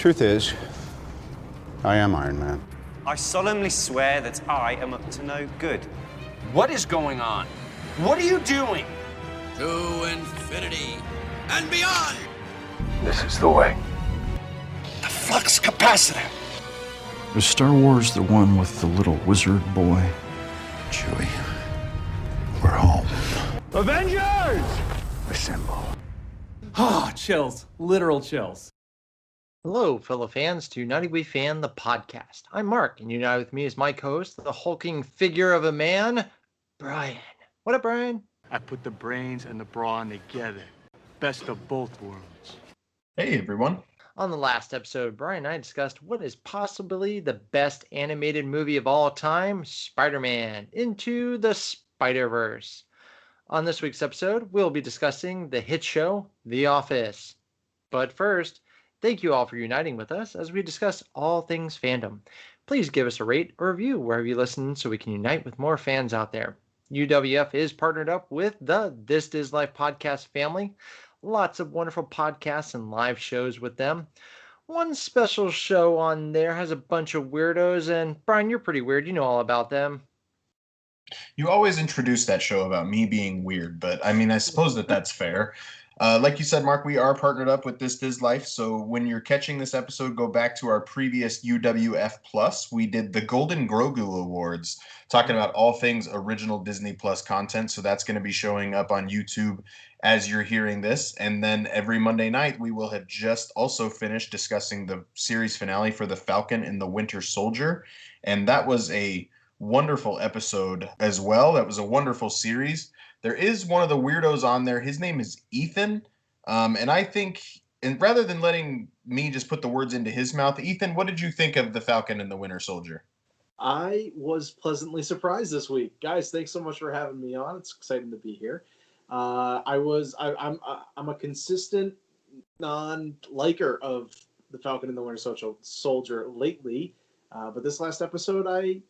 Truth is, I am Iron Man. I solemnly swear that I am up to no good. What is going on? What are you doing? To infinity and beyond! This is the way. The flux capacitor. Is Star Wars the one with the little wizard boy? Chewie, we're home. Avengers! Assemble. Ah, chills. Literal chills. Hello, fellow fans, to Naughty We Fan, the podcast. I'm Mark, and united with me is my co-host, the hulking figure of a man, Bryan. What up, Bryan? I put the brains and the brawn together. Best of both worlds. Hey, everyone. On the last episode, Bryan and I discussed what is possibly the best animated movie of all time, Spider-Man Into the Spider-Verse. On this week's episode, we'll be discussing the hit show, The Office. But first, thank you all for uniting with us as we discuss all things fandom. Please give us a rate or review wherever you listen so we can unite with more fans out there. UWF is partnered up with the This Is Life podcast family. Lots of wonderful podcasts and live shows with them. One special show on there has a bunch of weirdos, and Bryan, you're pretty weird. You know all about them. You always introduce that show about me being weird, but I mean, I suppose that's fair. Like you said, Mark, we are partnered up with This Is Life, so when you're catching this episode, go back to our previous UWF Plus. We did the Golden Grogu Awards, talking about all things original Disney Plus content, so that's going to be showing up on YouTube as you're hearing this, and then every Monday night, we will have just also finished discussing the series finale for The Falcon and the Winter Soldier, and that was a wonderful episode as well. That was a wonderful series. There is one of the weirdos on there. His name is Ethan. And I think, and rather than letting me just put the words into his mouth, Ethan, what did you think of The Falcon and the Winter Soldier? I was pleasantly surprised this week. Guys, thanks so much for having me on. It's exciting to be here. I'm a consistent non-liker of The Falcon and the Winter Soldier lately. But this last episode, I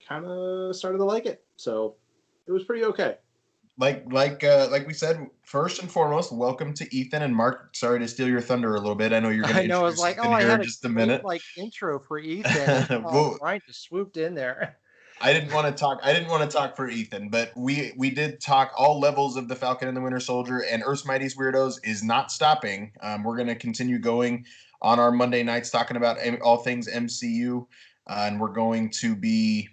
kind of started to like it. So it was pretty okay. Like we said, first and foremost, welcome to Ethan and Mark. Sorry to steal your thunder a little bit. I know you're going to introduce Ethan here in just a minute. Intro for Ethan. Bryan just swooped in there. I didn't want to talk for Ethan, but we did talk all levels of The Falcon and the Winter Soldier, and Earth's Mightiest Weirdos is not stopping. We're going to continue going on our Monday nights talking about all things MCU, and we're going to be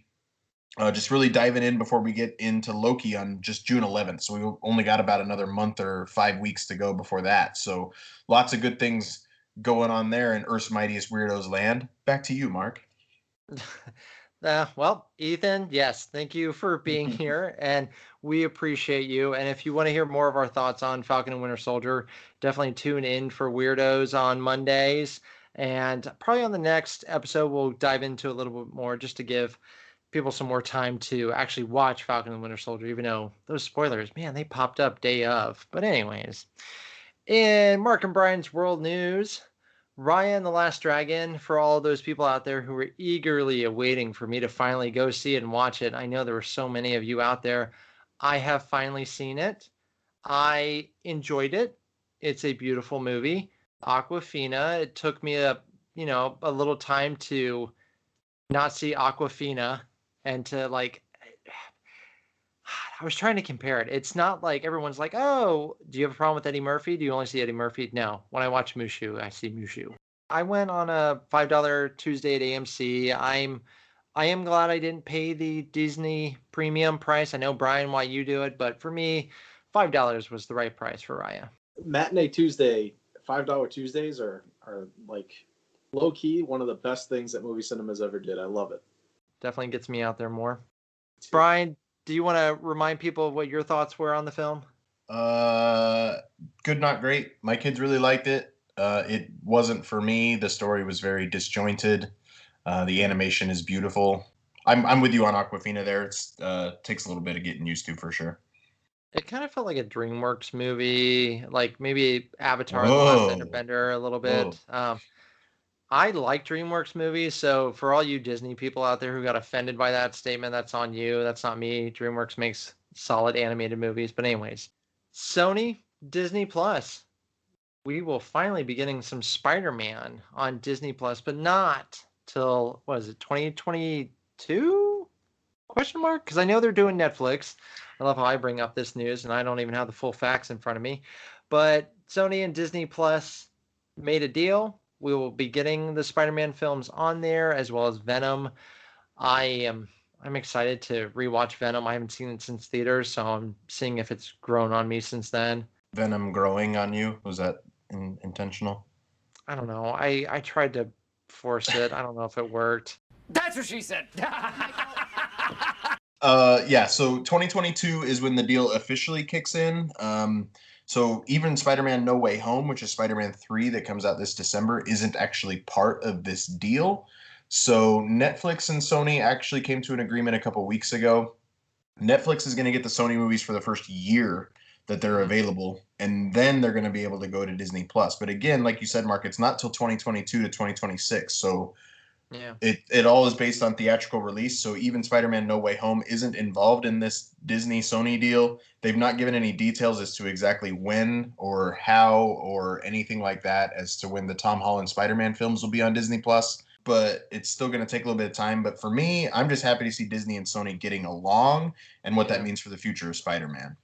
just really diving in before we get into Loki on just June 11th. So we only got about another month or 5 weeks to go before that. So lots of good things going on there in Earth's Mightiest Weirdos land. Back to you, Mark. Well, Ethan, yes, thank you for being here, and we appreciate you. And if you want to hear more of our thoughts on Falcon and Winter Soldier, definitely tune in for Weirdos on Mondays. And probably on the next episode, we'll dive into a little bit more just to give people some more time to actually watch Falcon and Winter Soldier, even though those spoilers, man, they popped up day of. But anyways, in Mark and Bryan's world news, Raya and the Last Dragon, for all those people out there who were eagerly awaiting for me to finally go see it and watch it. I know there were so many of you out there. I have finally seen it. I enjoyed it. It's a beautiful movie. Awkwafina, it took me a little time to not see Awkwafina and to I was trying to compare it. It's not like everyone's like, oh, do you have a problem with Eddie Murphy? Do you only see Eddie Murphy? No. When I watch Mushu, I see Mushu. I went on a $5 Tuesday at AMC. I am glad I didn't pay the Disney premium price. I know, Bryan, why you do it, but for me, $5 was the right price for Raya. Matinee Tuesday, $5 Tuesdays are like low key one of the best things that movie cinemas ever did. I love it. Definitely gets me out there more. Bryan, do you want to remind people of what your thoughts were on the film? Good, not great. My kids really liked it. It wasn't for me. The story was very disjointed. The animation is beautiful. I'm with you on Awkwafina there. It's takes a little bit of getting used to for sure. It kind of felt like a DreamWorks movie, like maybe Avatar: The Last Airbender a little bit. I like DreamWorks movies, so for all you Disney people out there who got offended by that statement, that's on you. That's not me. DreamWorks makes solid animated movies. But anyways, Sony, Disney Plus. we will finally be getting some Spider-Man on Disney Plus, but not till, what is it, 2022? Question mark? Because I know they're doing Netflix. I love how I bring up this news and I don't even have the full facts in front of me. But Sony and Disney Plus made a deal. We will be getting the Spider-Man films on there as well as Venom. I'm excited to rewatch Venom. I haven't seen it since theaters, so I'm seeing if it's grown on me since then. Venom growing on you? Was that intentional? I don't know. I tried to force it. I don't know if it worked. That's what she said. Yeah, so 2022 is when the deal officially kicks in. So even Spider-Man No Way Home, which is Spider-Man 3 that comes out this December, isn't actually part of this deal. So Netflix and Sony actually came to an agreement a couple weeks ago. Netflix is going to get the Sony movies for the first year that they're available, and then they're going to be able to go to Disney Plus. But again, like you said, Mark, it's not till 2022 to 2026. So Yeah. it all is based on theatrical release. So even Spider-Man No Way Home isn't involved in this Disney Sony deal. They've not given any details as to exactly when or how or anything like that as to when the Tom Holland Spider-Man films will be on Disney Plus. But it's still going to take a little bit of time. But for me, I'm just happy to see Disney and Sony getting along and what that means for the future of Spider-Man.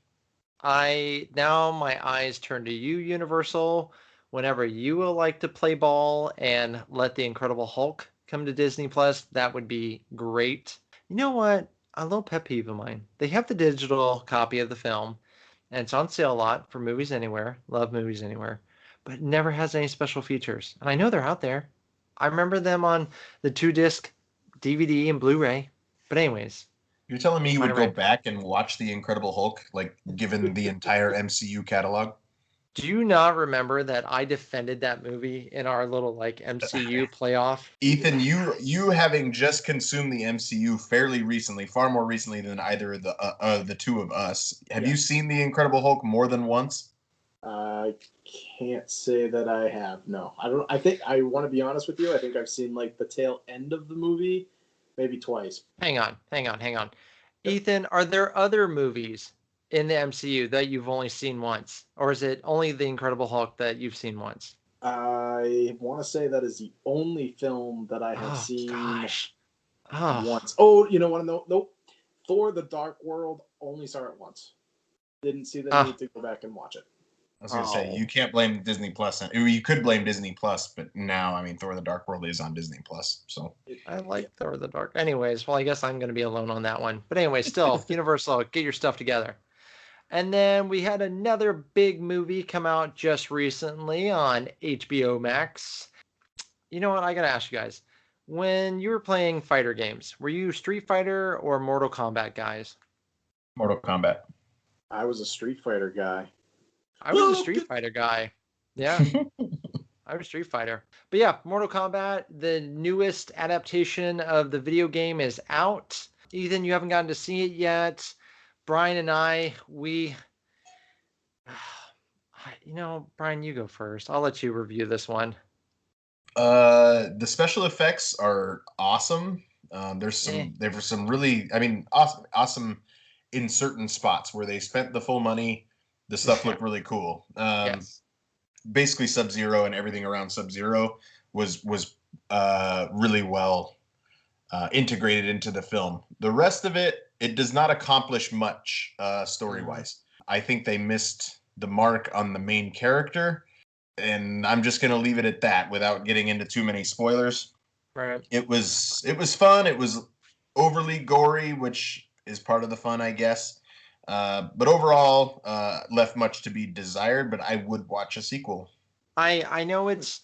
Now my eyes turn to you, Universal. Whenever you will like to play ball and let the Incredible Hulk come to Disney Plus, that would be great. You know what? A little pet peeve of mine. They have the digital copy of the film, and it's on sale a lot for Movies Anywhere. Love Movies Anywhere, but it never has any special features. And I know they're out there. I remember them on the 2-disc DVD and Blu-ray. But anyways, You're telling me you would my go rant. back and watch The Incredible Hulk, like given the entire MCU catalog? Do you not remember that I defended that movie in our little like MCU playoff? Ethan, you having just consumed the MCU fairly recently, far more recently than either of the two of us. Have you seen The Incredible Hulk more than once? I can't say that I have. No, I don't. I think I want to be honest with you. I think I've seen like the tail end of the movie, maybe twice. Hang on. Ethan, are there other movies in the MCU that you've only seen once? Or is it only The Incredible Hulk that you've seen once? I want to say that is the only film that I have seen once. Oh, you know what? Nope. Thor: The Dark World, only saw it once. Didn't see the need to go back and watch it. I was gonna say you can't blame Disney Plus. You could blame Disney Plus, but now I mean Thor: The Dark World is on Disney Plus, so I like Thor: The Dark. Anyways, well, I guess I'm going to be alone on that one. But anyway, still, Universal, get your stuff together. And then we had another big movie come out just recently on HBO Max. You know what? I got to ask you guys. When you were playing fighter games, were you Street Fighter or Mortal Kombat guys? Mortal Kombat. I was a Street Fighter guy. I was a Street Fighter guy. Yeah. I was Street Fighter. But yeah, Mortal Kombat, the newest adaptation of the video game is out. Ethan, you haven't gotten to see it yet. Bryan and I, Bryan, you go first. I'll let you review this one. The special effects are awesome. There were some really, I mean, awesome in certain spots where they spent the full money. The stuff looked really cool. Yes. Basically, Sub-Zero and everything around Sub-Zero was really well integrated into the film. The rest of it does not accomplish much story-wise. I think they missed the mark on the main character, and I'm just going to leave it at that without getting into too many spoilers. Right. It was fun. It was overly gory, which is part of the fun, I guess. But overall, left much to be desired, but I would watch a sequel. I know it's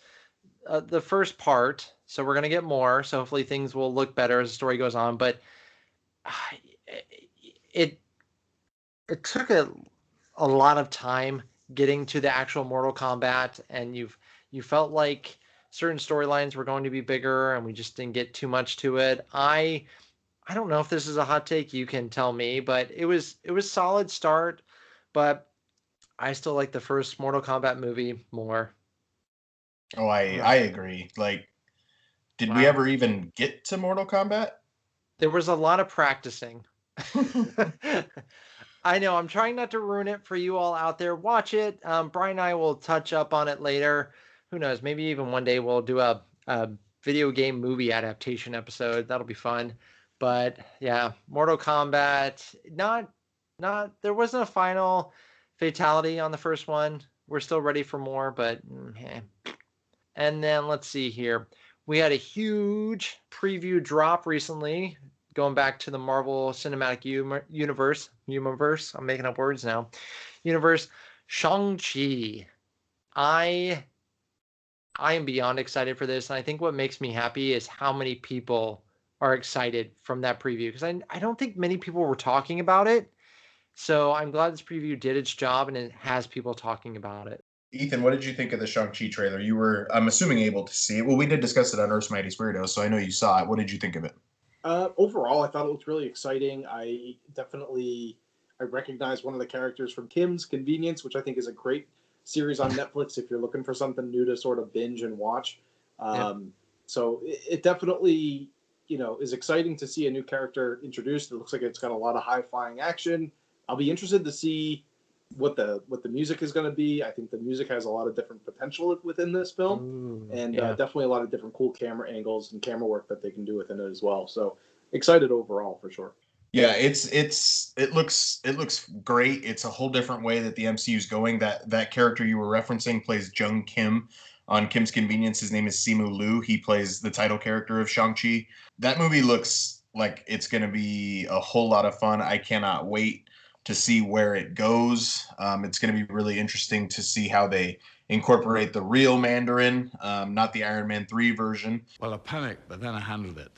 the first part, so we're going to get more. So hopefully things will look better as the story goes on. But it took a lot of time getting to the actual Mortal Kombat, and you felt like certain storylines were going to be bigger, and we just didn't get too much to it. I don't know if this is a hot take. You can tell me, but it was solid start, but I still like the first Mortal Kombat movie more. Oh, I agree. Like, did we ever even get to Mortal Kombat? There was a lot of practicing. I know. I'm trying not to ruin it for you all out there. Watch it. Brian and I will touch up on it later. Who knows? Maybe even one day we'll do a video game movie adaptation episode. That'll be fun. But yeah, Mortal Kombat. Not. There wasn't a final fatality on the first one. We're still ready for more, but And then let's see here. We had a huge preview drop recently, going back to the Marvel Cinematic Universe. I'm making up words now. Universe. Shang-Chi. I am beyond excited for this, and I think what makes me happy is how many people are excited from that preview, because I don't think many people were talking about it. So I'm glad this preview did its job and it has people talking about it. Ethan, what did you think of the Shang-Chi trailer? You were, I'm assuming, able to see it. Well, we did discuss it on Earth's Mightiest Weirdos, so I know you saw it. What did you think of it? Overall, I thought it looked really exciting. I recognize one of the characters from Kim's Convenience, which I think is a great series on Netflix if you're looking for something new to sort of binge and watch. So it definitely, is exciting to see a new character introduced. It looks like it's got a lot of high-flying action. I'll be interested to see what the music is going to be. I think the music has a lot of different potential within this film, definitely a lot of different cool camera angles and camera work that they can do within it as well. So excited overall for sure. Yeah, it looks great. It's a whole different way that the MCU is going. That character you were referencing plays Jung Kim on Kim's Convenience. His name is Simu Liu. He plays the title character of Shang-Chi. That movie looks like it's going to be a whole lot of fun. I cannot wait to see where it goes. It's going to be really interesting to see how they incorporate the real Mandarin, not the Iron Man 3 version. Well, I panicked, but then I handled it.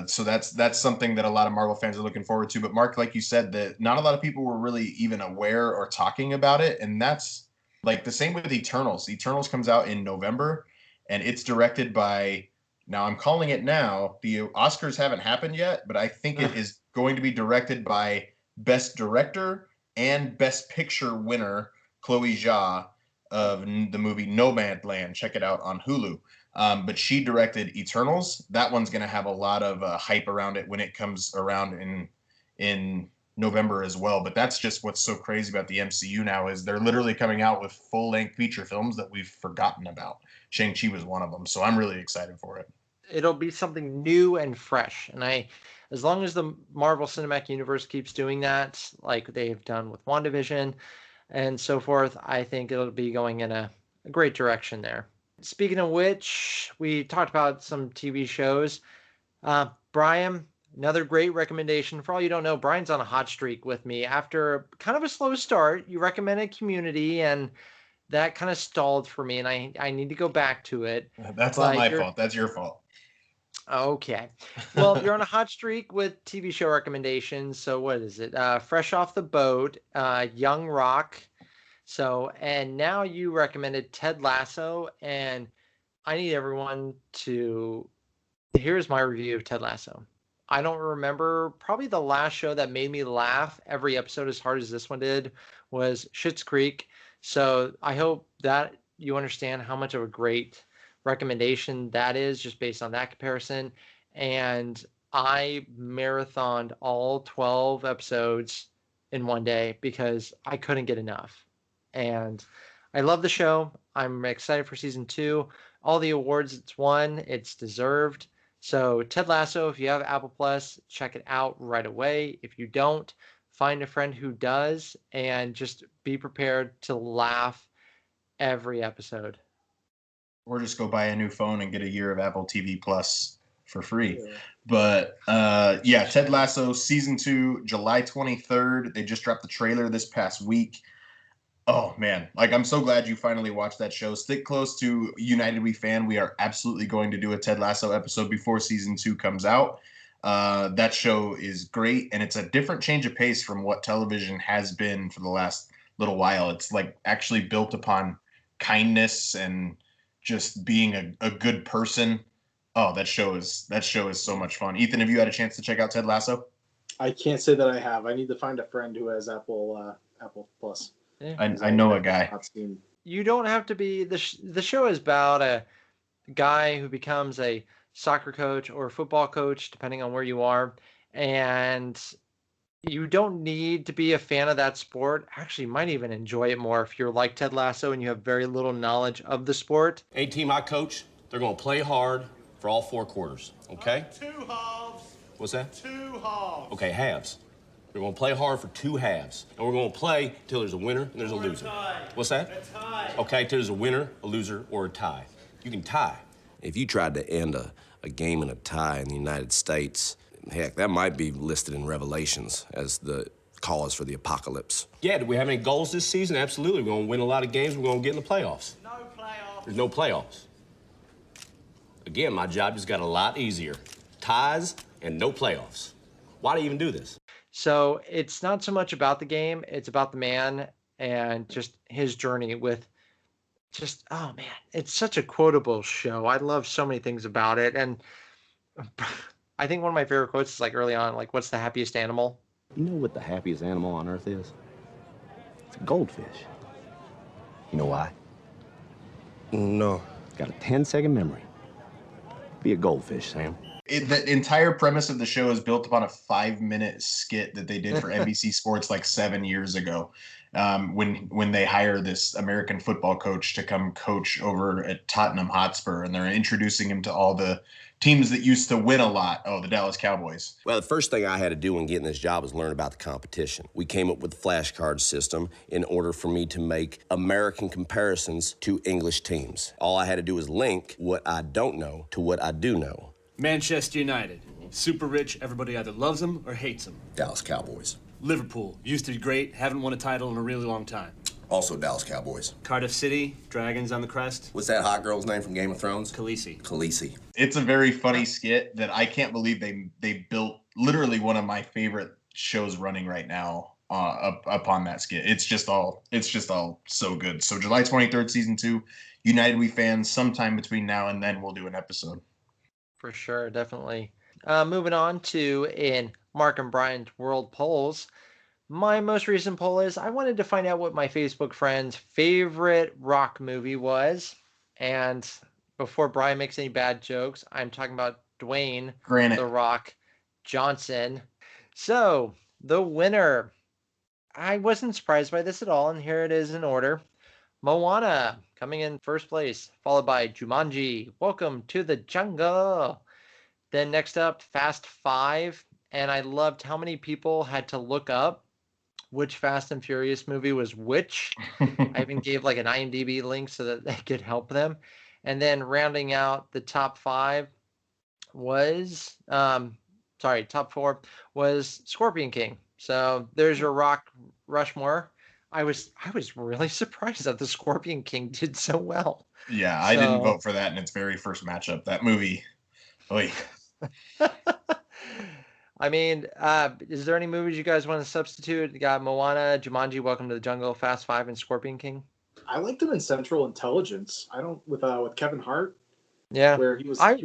So that's something that a lot of Marvel fans are looking forward to. But Mark, like you said, that not a lot of people were really even aware or talking about it. And that's like the same with Eternals. Eternals comes out in November, and it's directed by, now I'm calling it now, the Oscars haven't happened yet, but I think it is going to be directed by Best Director and Best Picture winner Chloe Zhao of the movie Nomadland. Check it out on Hulu. But she directed Eternals. That one's going to have a lot of hype around it when it comes around in November as well. But that's just what's so crazy about the MCU now is they're literally coming out with full-length feature films that we've forgotten about. Shang-Chi was one of them, so I'm really excited for it. It'll be something new and fresh. And as long as the Marvel Cinematic Universe keeps doing that, like they've done with WandaVision and so forth, I think it'll be going in a great direction there. Speaking of which, we talked about some TV shows. Brian, another great recommendation. For all you don't know, Brian's on a hot streak with me. After kind of a slow start, you recommended Community, and that kind of stalled for me, and I need to go back to it. That's not my fault. That's your fault. Okay. Well, you're on a hot streak with TV show recommendations. So what is it? Fresh Off the Boat, Young Rock. So, and now you recommended Ted Lasso, and I need everyone to, here's my review of Ted Lasso. I don't remember, probably the last show that made me laugh every episode as hard as this one did was Schitt's Creek. So I hope that you understand how much of a great recommendation that is just based on that comparison. And I marathoned all 12 episodes in one day because I couldn't get enough. And I love the show. I'm excited for season 2. All the awards it's won, it's deserved. So Ted Lasso, if you have Apple Plus, check it out right away. If you don't, find a friend who does, and just be prepared to laugh every episode. Or just go buy a new phone and get a year of Apple TV Plus for free. Yeah. But Ted Lasso season 2, July 23rd. They just dropped the trailer this past week. Oh man, like I'm so glad you finally watched that show. Stick close to United We Fan. We are absolutely going to do a Ted Lasso episode before season 2 comes out. That show is great, and it's a different change of pace from what television has been for the last little while. It's like actually built upon kindness and just being a good person. Oh, that show is so much fun. Ethan, have you had a chance to check out Ted Lasso? I can't say that I have. I need to find a friend who has Apple Plus. Yeah. I know a guy. You don't have to be the show is about a guy who becomes a soccer coach or a football coach, depending on where you are, and You don't need to be a fan of that sport. Actually, you might even enjoy it more if you're like Ted Lasso and you have very little knowledge of the sport. A team I coach, they're going to play hard for all 4 quarters, okay? 2 halves. What's that? 2 halves. Okay, halves. We're going to play hard for 2 halves. And we're going to play till there's a winner and there's a loser. What's that? A tie. Okay, till there's a winner, a loser, or a tie. You can tie. If you tried to end a game in a tie in the United States, heck, that might be listed in Revelations as the cause for the apocalypse. Yeah, do we have any goals this season? Absolutely. We're going to win a lot of games. We're going to get in the playoffs. No playoffs. There's no playoffs. Again, my job just got a lot easier. Ties and no playoffs. Why do you even do this? So it's not so much about the game, it's about the man and just his journey with just, oh man, it's such a quotable show. I love so many things about it. And I think one of my favorite quotes is like early on, like, what's the happiest animal? You know what the happiest animal on earth is? It's a goldfish. You know why? No. It's got a 10-second memory. Be a goldfish, Sam. The entire premise of the show is built upon a 5-minute skit that they did for NBC Sports like 7 years ago, when they hire this American football coach to come coach over at Tottenham Hotspur, and they're introducing him to all the teams that used to win a lot. Oh, the Dallas Cowboys. Well, the first thing I had to do when getting this job was learn about the competition. We came up with the flashcard system in order for me to make American comparisons to English teams. All I had to do was link what I don't know to what I do know. Manchester United. Super rich, everybody either loves them or hates them. Dallas Cowboys. Liverpool. Used to be great, haven't won a title in a really long time. Also Dallas Cowboys. Cardiff City, dragons on the crest. What's that hot girl's name from Game of Thrones? Khaleesi. Khaleesi. It's a very funny skit that I can't believe they built literally one of my favorite shows running right now upon that skit. It's just all so good. So July 23rd, season 2, United We fans, sometime between now and then we'll do an episode. For sure, definitely. Moving on to in Mark and Bryan's World Polls. My most recent poll is I wanted to find out what my Facebook friends' favorite rock movie was. And before Bryan makes any bad jokes, I'm talking about Dwayne The Rock Johnson. So, the winner. I wasn't surprised by this at all, and here it is in order. Moana coming in first place, followed by Jumanji, Welcome to the Jungle. Then next up, Fast 5. And I loved how many people had to look up which Fast and Furious movie was which. I even gave like an IMDb link so that they could help them. And then rounding out the top 5 was, top 4 was Scorpion King. So there's your Rock Rushmore. I was really surprised that the Scorpion King did so well. Yeah, I didn't vote for that in its very first matchup. That movie, oy. I mean, is there any movies you guys want to substitute? You got Moana, Jumanji, Welcome to the Jungle, Fast 5, and Scorpion King. I liked him in Central Intelligence. I don't with Kevin Hart. Yeah, where he was like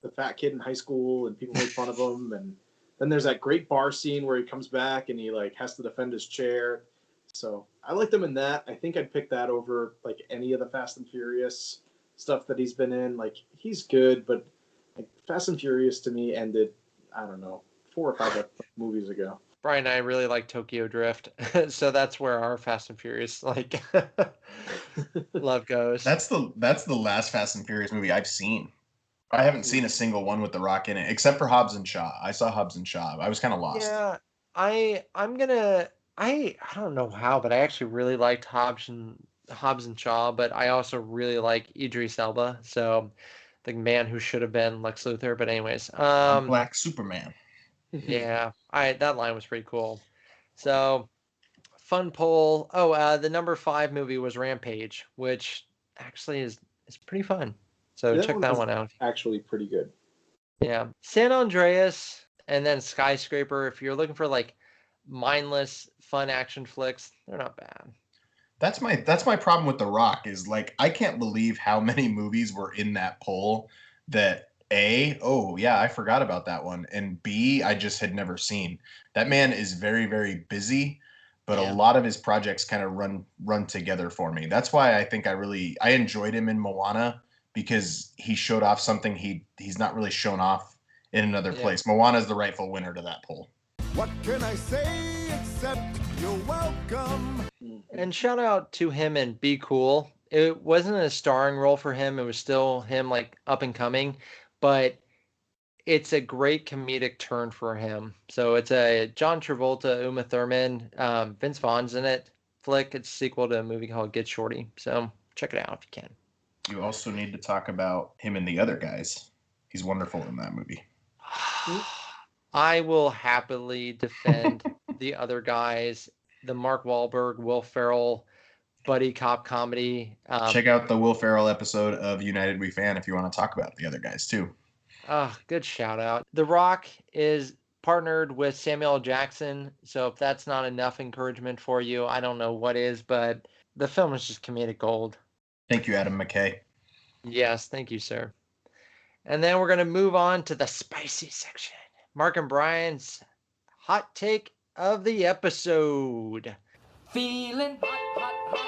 the fat kid in high school, and people made fun of him. And then there's that great bar scene where he comes back and he like has to defend his chair. So I liked him in that. I think I'd pick that over like any of the Fast and Furious stuff that he's been in. Like he's good, but like Fast and Furious to me ended, I don't know, 4 or 5 movies ago. Bryan and I really like Tokyo Drift, so that's where our Fast and Furious like love goes. That's the last Fast and Furious movie I've seen. I haven't seen a single one with The Rock in it, except for Hobbs and Shaw. I saw Hobbs and Shaw. I was kind of lost. Yeah, I don't know how, but I actually really liked Hobbs and Shaw, but I also really like Idris Elba. So the man who should have been Lex Luthor. But anyways, Black Superman. Yeah, that line was pretty cool. So, fun poll. Oh, the number 5 movie was Rampage, which actually is pretty fun. So check that one out. Actually, pretty good. Yeah, San Andreas and then Skyscraper. If you're looking for like mindless, fun action flicks, they're not bad. That's my problem with The Rock is like I can't believe how many movies were in that poll that. I forgot about that one. And B, I just had never seen. That man is very, very busy, but a lot of his projects kind of run together for me. That's why I think I enjoyed him in Moana because he showed off something he's not really shown off in another place. Moana is the rightful winner to that poll. What can I say except you're welcome? And shout out to him and Be Cool. It wasn't a starring role for him. It was still him like up and coming, but it's a great comedic turn for him. So it's a John Travolta, Uma Thurman, Vince Vaughn's in it flick. It's a sequel to a movie called Get Shorty. So check it out if you can. You also need to talk about him and the other guys. He's wonderful in that movie. I will happily defend the other guys, the Mark Wahlberg, Will Ferrell, buddy cop comedy. Check out the Will Ferrell episode of United We Fan if you want to talk about the other guys too. Good shout out. The Rock is partnered with Samuel L. Jackson, so if that's not enough encouragement for you, I don't know what is, but the film is just comedic gold. Thank you, Adam McKay. Yes, thank you, sir. And then we're going to move on to the spicy section. Mark and Bryan's hot take of the episode. Feeling hot.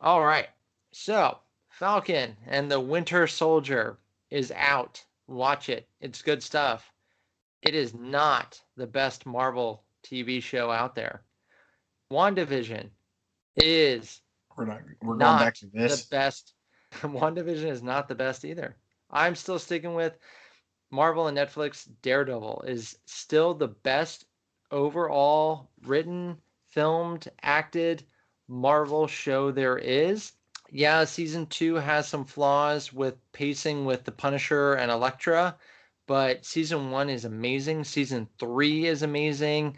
All right. So, Falcon and the Winter Soldier is out. Watch it. It's good stuff. It is not the best Marvel TV show out there. WandaVision is We're going back to this. The best. WandaVision is not the best either. I'm still sticking with Marvel and Netflix. Daredevil is still the best overall written, filmed, acted Marvel show there is. Yeah, season 2 has some flaws with pacing with the Punisher and Elektra, but season 1 is amazing. Season 3 is amazing.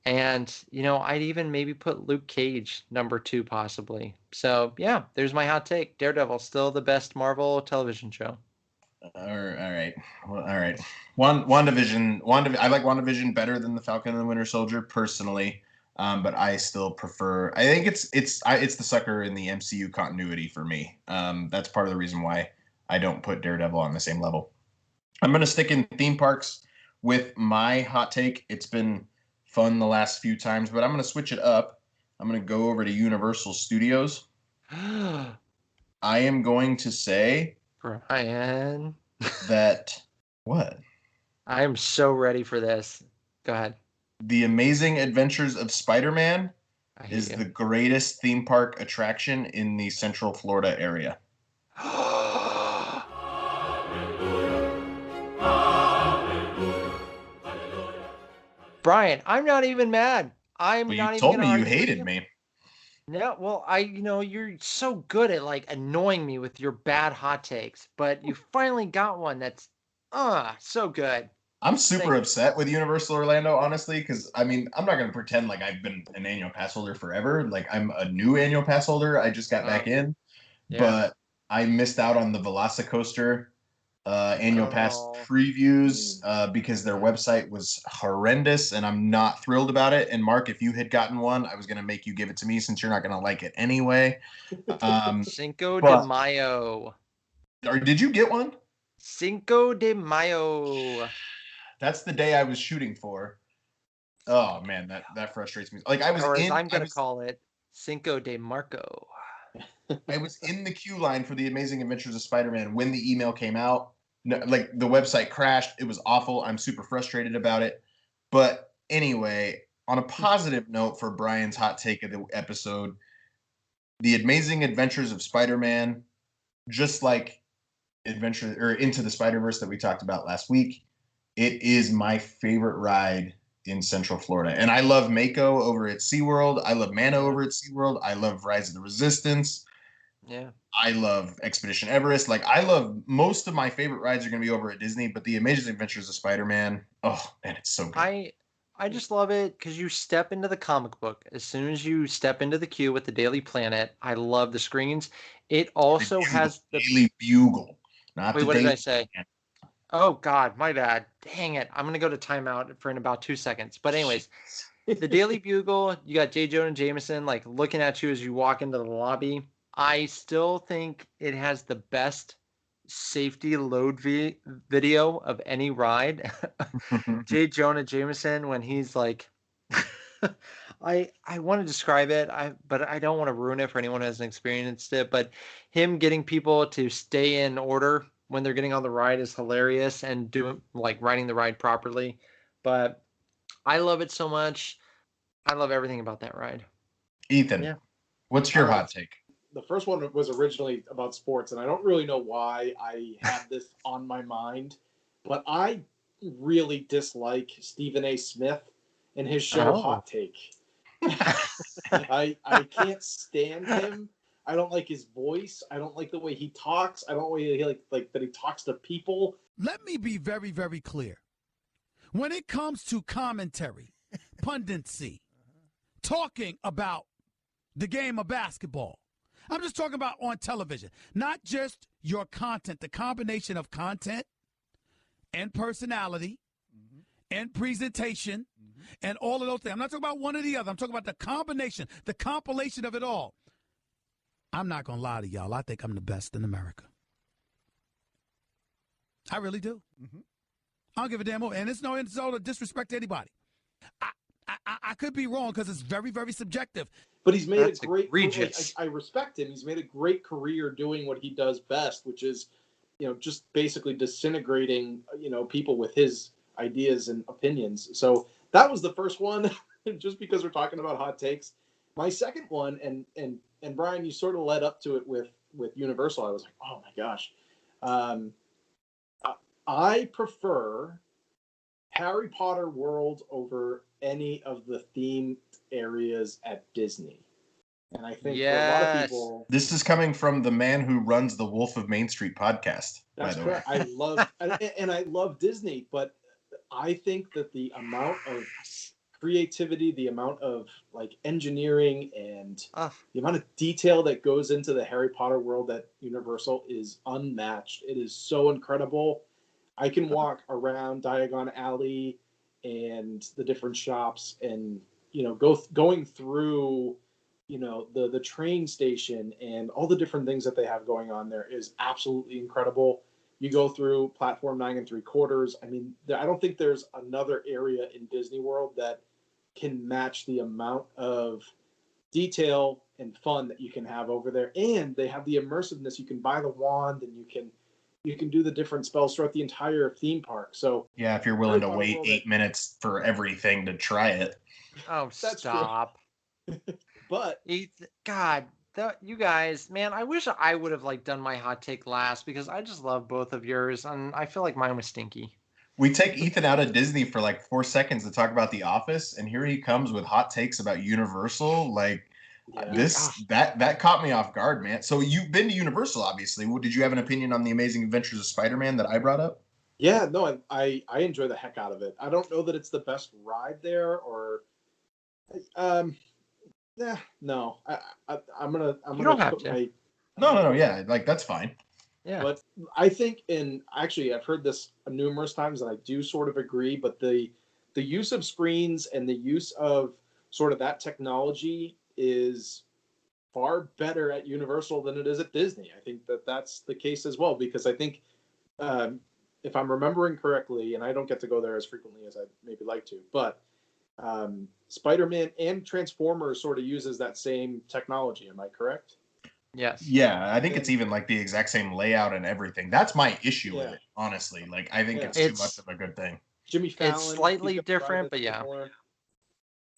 And, I'd even maybe put Luke Cage number 2 possibly. So, yeah, there's my hot take. Daredevil, still the best Marvel television show. All right. Well, all right. WandaVision. I like WandaVision better than the Falcon and the Winter Soldier personally, but I still prefer. I think it's the sucker in the MCU continuity for me. That's part of the reason why I don't put Daredevil on the same level. I'm gonna stick in theme parks with my hot take. It's been fun the last few times, but I'm gonna switch it up. I'm gonna go over to Universal Studios. I am going to say. Bryan. That what? I am so ready for this. Go ahead. The Amazing Adventures of Spider-Man is the greatest theme park attraction in the Central Florida area. Bryan, I'm not even mad. You told me you hated me. No, well, you're so good at like annoying me with your bad hot takes, but you finally got one that's so good. I'm super upset with Universal Orlando, honestly, because I'm not going to pretend like I've been an annual pass holder forever. Like I'm a new annual pass holder. I just got back in, but I missed out on the Velocicoaster annual pass previews because their website was horrendous, and I'm not thrilled about it. And Mark, if you had gotten one, I was going to make you give it to me since you're not going to like it anyway. Cinco de Mayo. Or did you get one? Cinco de Mayo. That's the day I was shooting for. Oh man, that frustrates me. Like I'm going to call it Cinco de Marco. I was in the queue line for the Amazing Adventures of Spider-Man when the email came out. No, like the website crashed. It was awful. I'm super frustrated about it. But anyway, on a positive note for Bryan's hot take of the episode, the Amazing Adventures of Spider-Man, just like Into the Spider-Verse that we talked about last week, it is my favorite ride in Central Florida. And I love Mako over at SeaWorld. I love Mano over at SeaWorld. I love Rise of the Resistance. Yeah. I love Expedition Everest. Like I love most of my favorite rides are going to be over at Disney, but the Amazing Adventures of Spider-Man, oh man, it's so good. I just love it because you step into the comic book. As soon as you step into the queue with the Daily Planet, I love the screens. It also has the Daily Bugle. Not Wait, the what Daily did I say? Oh God, my bad. Dang it. I'm gonna go to timeout for in about 2 seconds. But anyways, the Daily Bugle, you got J. Jonah Jameson like looking at you as you walk into the lobby. I still think it has the best safety load video of any ride. J. Jonah Jameson when he's like I want to describe it, but I don't want to ruin it for anyone who hasn't experienced it. But him getting people to stay in order when they're getting on the ride is hilarious, and doing like riding the ride properly. But I love it so much. I love everything about that ride. Ethan, Yeah. what's your hot take? The first one was originally about sports, and I don't really know why I had this on my mind, but I really dislike Stephen A. Smith and his show Hot Take. I can't stand him. I don't like his voice. I don't like the way he talks. I don't like that he talks to people. Let me be very, very clear. When it comes to commentary, pundency, talking about the game of basketball, I'm just talking about on television, not just your content, the combination of content and personality and presentation and all of those things. I'm not talking about one or the other. I'm talking about the combination, the compilation of it all. I'm not going to lie to y'all. I think I'm the best in America. I really do. I don't give a damn. And it's no insult or disrespect to anybody. I could be wrong because it's very, very subjective. But he's made a great. I respect him. He's made a great career doing what he does best, which is, just basically disintegrating, people with his ideas and opinions. So that was the first one, just because we're talking about hot takes. My second one, and Bryan, you sort of led up to it with Universal. I was like, oh my gosh. I prefer Harry Potter World over any of the themed areas at Disney. And I think for a lot of people... This is coming from the man who runs the Wolf of Main Street podcast, That's by the correct. way. I love Disney, but I think that the amount of creativity, the amount of engineering and the amount of detail that goes into the Harry Potter world at Universal is unmatched. It is so incredible. I can walk around Diagon Alley and the different shops and, going through, the train station and all the different things that they have going on there is absolutely incredible. You go through platform 9 3/4. I mean, I don't think there's another area in Disney World that can match the amount of detail and fun that you can have over there. And they have the immersiveness. You can buy the wand and you can do the different spells throughout the entire theme park. So yeah, if you're willing to wait 8 minutes for everything to try it. Oh, stop. But God, you guys, man, I wish I would have done my hot take last because I just love both of yours, and I feel like mine was stinky. We take Ethan out of Disney for 4 seconds to talk about The Office, and here he comes with hot takes about Universal. That caught me off guard, man. So you've been to Universal, obviously. Did you have an opinion on The Amazing Adventures of Spider-Man that I brought up? Yeah, no, I enjoy the heck out of it. I don't know that it's the best ride there, or no. I'm gonna put my No, yeah, that's fine. Yeah. But I think I've heard this numerous times, and I do sort of agree, but the use of screens and the use of sort of that technology is far better at Universal than it is at Disney. I think that that's the case as well, because I think if I'm remembering correctly, and I don't get to go there as frequently as I'd maybe like to, but Spider-Man and Transformers sort of uses that same technology. Am I correct? Yes. Yeah, I think it's even the exact same layout and everything. That's my issue with it, honestly. I think it's too much of a good thing. Jimmy Fallon. It's slightly different, but yeah.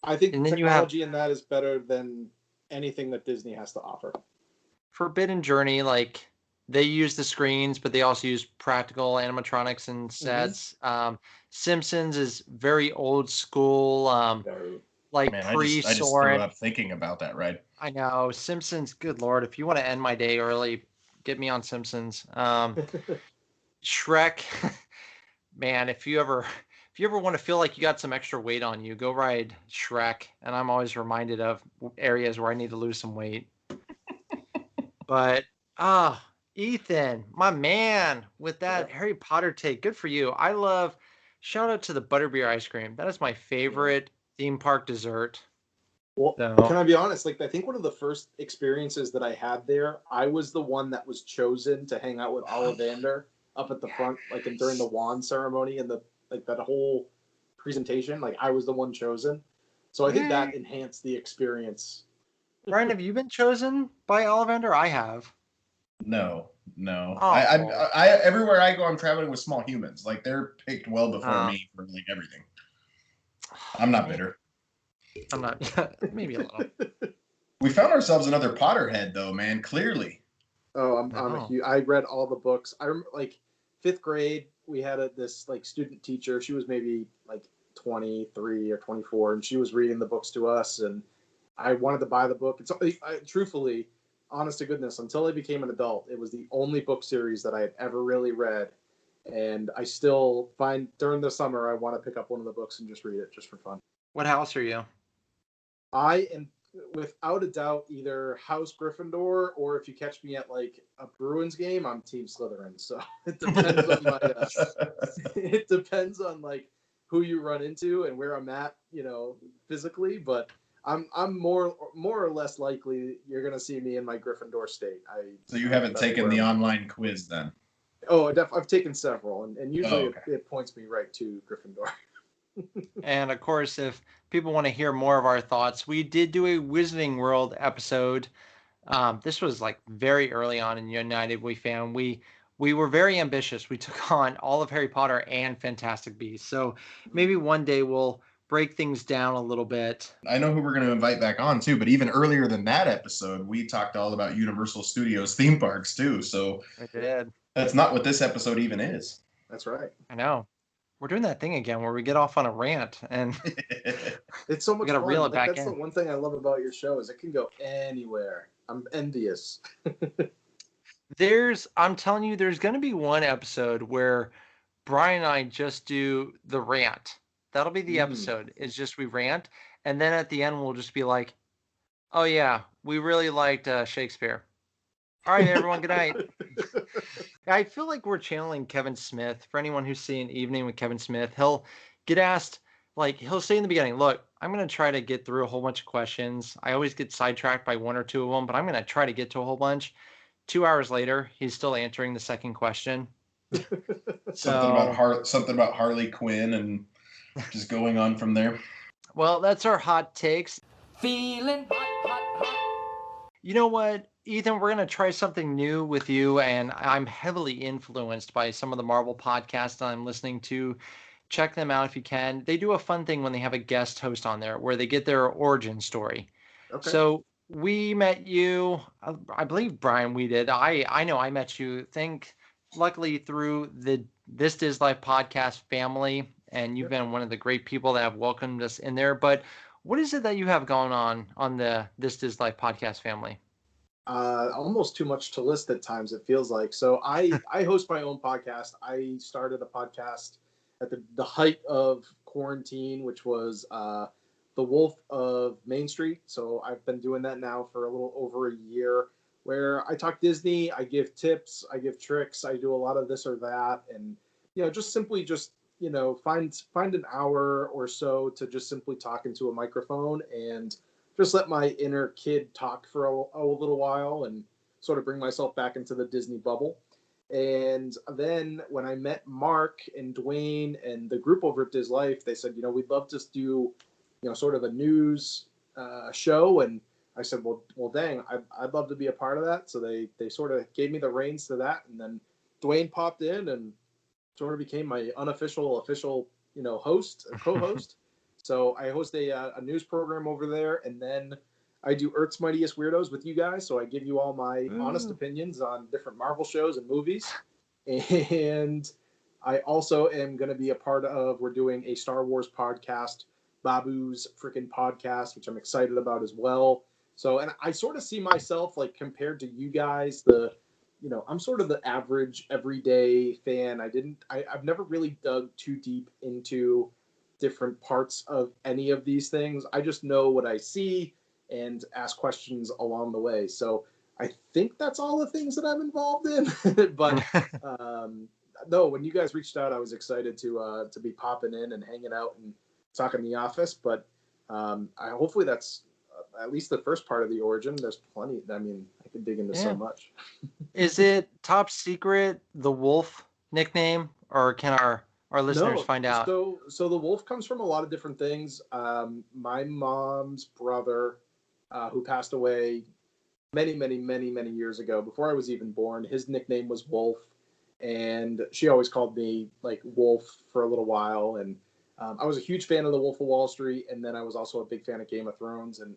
I think technology in that is better than anything that Disney has to offer. Forbidden Journey, they use the screens, but they also use practical animatronics and sets. Simpsons is very old school. Man, I just threw up thinking about that, right? I know. Simpsons, good Lord. If you want to end my day early, get me on Simpsons. Shrek, man, if you ever want to feel like you got some extra weight on you, go ride Shrek. And I'm always reminded of areas where I need to lose some weight. But, Ethan, my man, with that Harry Potter take, good for you. Shout out to the butterbeer ice cream. That is my favorite theme park dessert. Well, can I be honest? I think one of the first experiences that I had there, I was the one that was chosen to hang out with Ollivander up at the front, and during the wand ceremony and the that whole presentation. I was the one chosen, so I think that enhanced the experience. Bryan, have you been chosen by Ollivander? I have. No. Oh. I everywhere I go, I'm traveling with small humans. They're picked well before me for everything. I'm not bitter. I'm not. Maybe a little. We found ourselves another Potterhead, though, man. Clearly. Oh, I'm a No. huge. I read all the books. I remember, like, fifth grade. We had this like student teacher. She was maybe like 23 or 24, and she was reading the books to us. And I wanted to buy the book. Truthfully, honest to goodness, until I became an adult, it was the only book series that I had ever really read. And I still find during the summer I want to pick up one of the books and just read it just for fun. What house are you? I am without a doubt either House Gryffindor, or if you catch me at like a Bruins game, I'm Team Slytherin. So it depends on my it depends on like who you run into and where I'm at, physically. But I'm more or less likely you're gonna see me in my Gryffindor state. So you haven't taken the online quiz then? Oh, I've taken several, and usually okay. it points me right to Gryffindor. And of course, if people want to hear more of our thoughts, we did do a Wizarding World episode. This was like very early on in United We found we were very ambitious. We took on all of Harry Potter and Fantastic Beasts. So maybe one day we'll break things down a little bit. I know who we're going to invite back on too, but even earlier than that episode, we talked all about Universal Studios theme parks too. So I did. That's not what this episode even is. That's right. I know. We're doing that thing again where we get off on a rant and it's so much we gotta fun. reel it Like, back that's in. the one thing I love about your show is it can go anywhere. I'm envious. I'm telling you, there's going to be one episode where Bryan and I just do the rant. That'll be the episode. It's just we rant. And then at the end, we'll just be like, oh, yeah, we really liked Shakespeare. All right, everyone, good night. I feel like we're channeling Kevin Smith. For anyone who's seen Evening with Kevin Smith, he'll get asked, like, he'll say in the beginning, look, I'm going to try to get through a whole bunch of questions. I always get sidetracked by one or two of them, but I'm going to try to get to a whole bunch. 2 hours later, he's still answering the second question. Something about Harley Quinn and just going on from there. Well, that's our hot takes. Feeling hot. You know what, Ethan, we're going to try something new with you, and I'm heavily influenced by some of the Marvel podcasts I'm listening to. Check them out if you can. They do a fun thing when they have a guest host on there where they get their origin story. Okay. So we met you, I believe, Bryan, we did. I know I met you, luckily through the This Diz Life podcast family, and you've been one of the great people that have welcomed us in there. But what is it that you have going on the This Diz Life podcast family? Almost too much to list at times, it feels like. So I host my own podcast. I started a podcast at the height of quarantine, which was The Wolf of Main Street. So I've been doing that now for a little over a year, where I talk Disney, I give tips, I give tricks, I do a lot of this or that, and just simply find an hour or so to just simply talk into a microphone and just let my inner kid talk for a little while and sort of bring myself back into the Disney bubble. And then when I met Mark and Dwayne and the group over at Diz Life, they said, we'd love to do, sort of a news show. And I said, well, dang, I'd love to be a part of that. So they sort of gave me the reins to that. And then Dwayne popped in and sort of became my official, co-host. So I host a news program over there, and then I do Earth's Mightiest Weirdos with you guys. So I give you all my honest opinions on different Marvel shows and movies. And I also am going to be a part of, we're doing a Star Wars podcast, Babu's freaking podcast, which I'm excited about as well. So, and I sort of see myself, like, compared to you guys, I'm sort of the average everyday fan. I've never really dug too deep into different parts of any of these things. I just know what I see and ask questions along the way. So I think that's all the things that I'm involved in. But no, when you guys reached out, I was excited to be popping in and hanging out and talking the office. But hopefully that's at least the first part of the origin. There's plenty. I mean, I could dig into so much. Is it top secret, the Wolf nickname, or can our listeners find out? So the Wolf comes from a lot of different things. My mom's brother, who passed away many, many, many, many years ago, before I was even born, his nickname was Wolf, and she always called me like Wolf for a little while. And I was a huge fan of The Wolf of Wall Street, and then I was also a big fan of Game of Thrones. And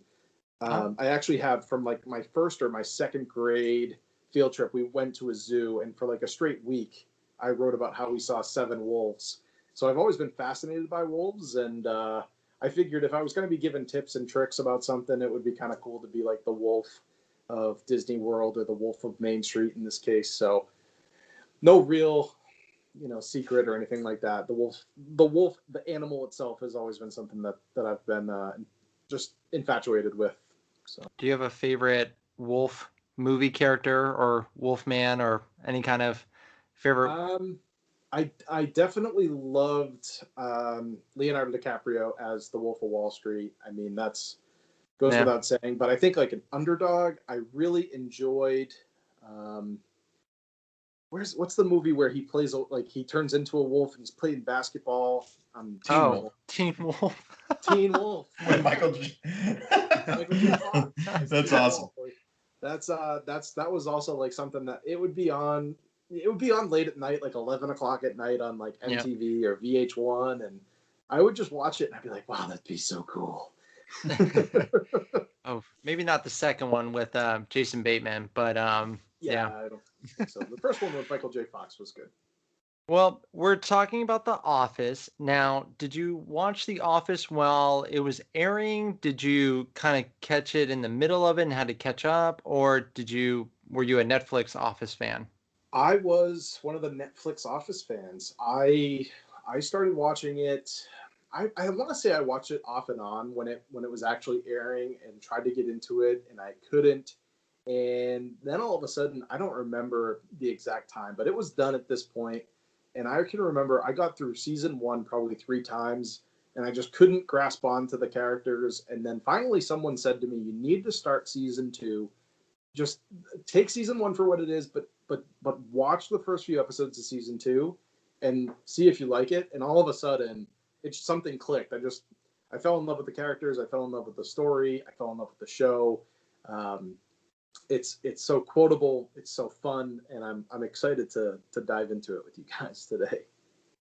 I actually have, from like my first or my second grade field trip, we went to a zoo, and for like a straight week, I wrote about how we saw 7 wolves. So I've always been fascinated by wolves, and I figured if I was going to be given tips and tricks about something, it would be kind of cool to be like the wolf of Disney World or the wolf of Main Street in this case. So no real, secret or anything like that. The animal itself has always been something that I've been just infatuated with. So, Do you have a favorite wolf movie character or Wolfman or any kind of favorite? I definitely loved Leonardo DiCaprio as the Wolf of Wall Street. I mean, that's goes without saying. But I think like an underdog, I really enjoyed. What's the movie where he plays like he turns into a wolf and he's playing basketball? Teen Wolf. Teen Wolf. Teen Wolf. With Michael J. That's awesome. That was also like something that it would be on late at night, like 11 o'clock at night on like MTV or VH1, and I would just watch it and I'd be like, wow, that'd be so cool. Oh, maybe not the second one with Jason Bateman, but yeah, I don't think so. The first one with Michael J. Fox was good. Well, we're talking about The Office. Now, did you watch The Office while it was airing? Did you kind of catch it in the middle of it and had to catch up? Or were you a Netflix Office fan? I was one of the Netflix Office fans. I started watching it. I want to say I watched it off and on when it was actually airing and tried to get into it, and I couldn't. And then all of a sudden, I don't remember the exact time, but it was done at this point. And I can remember I got through season 1 probably 3 times, and I just couldn't grasp onto the characters. And then finally someone said to me, you need to start season 2. Just take season 1 for what it is, but watch the first few episodes of season 2 and see if you like it. And all of a sudden, it's something clicked. I fell in love with the characters. I fell in love with the story. I fell in love with the show. It's so quotable. It's so fun, and I'm excited to dive into it with you guys today.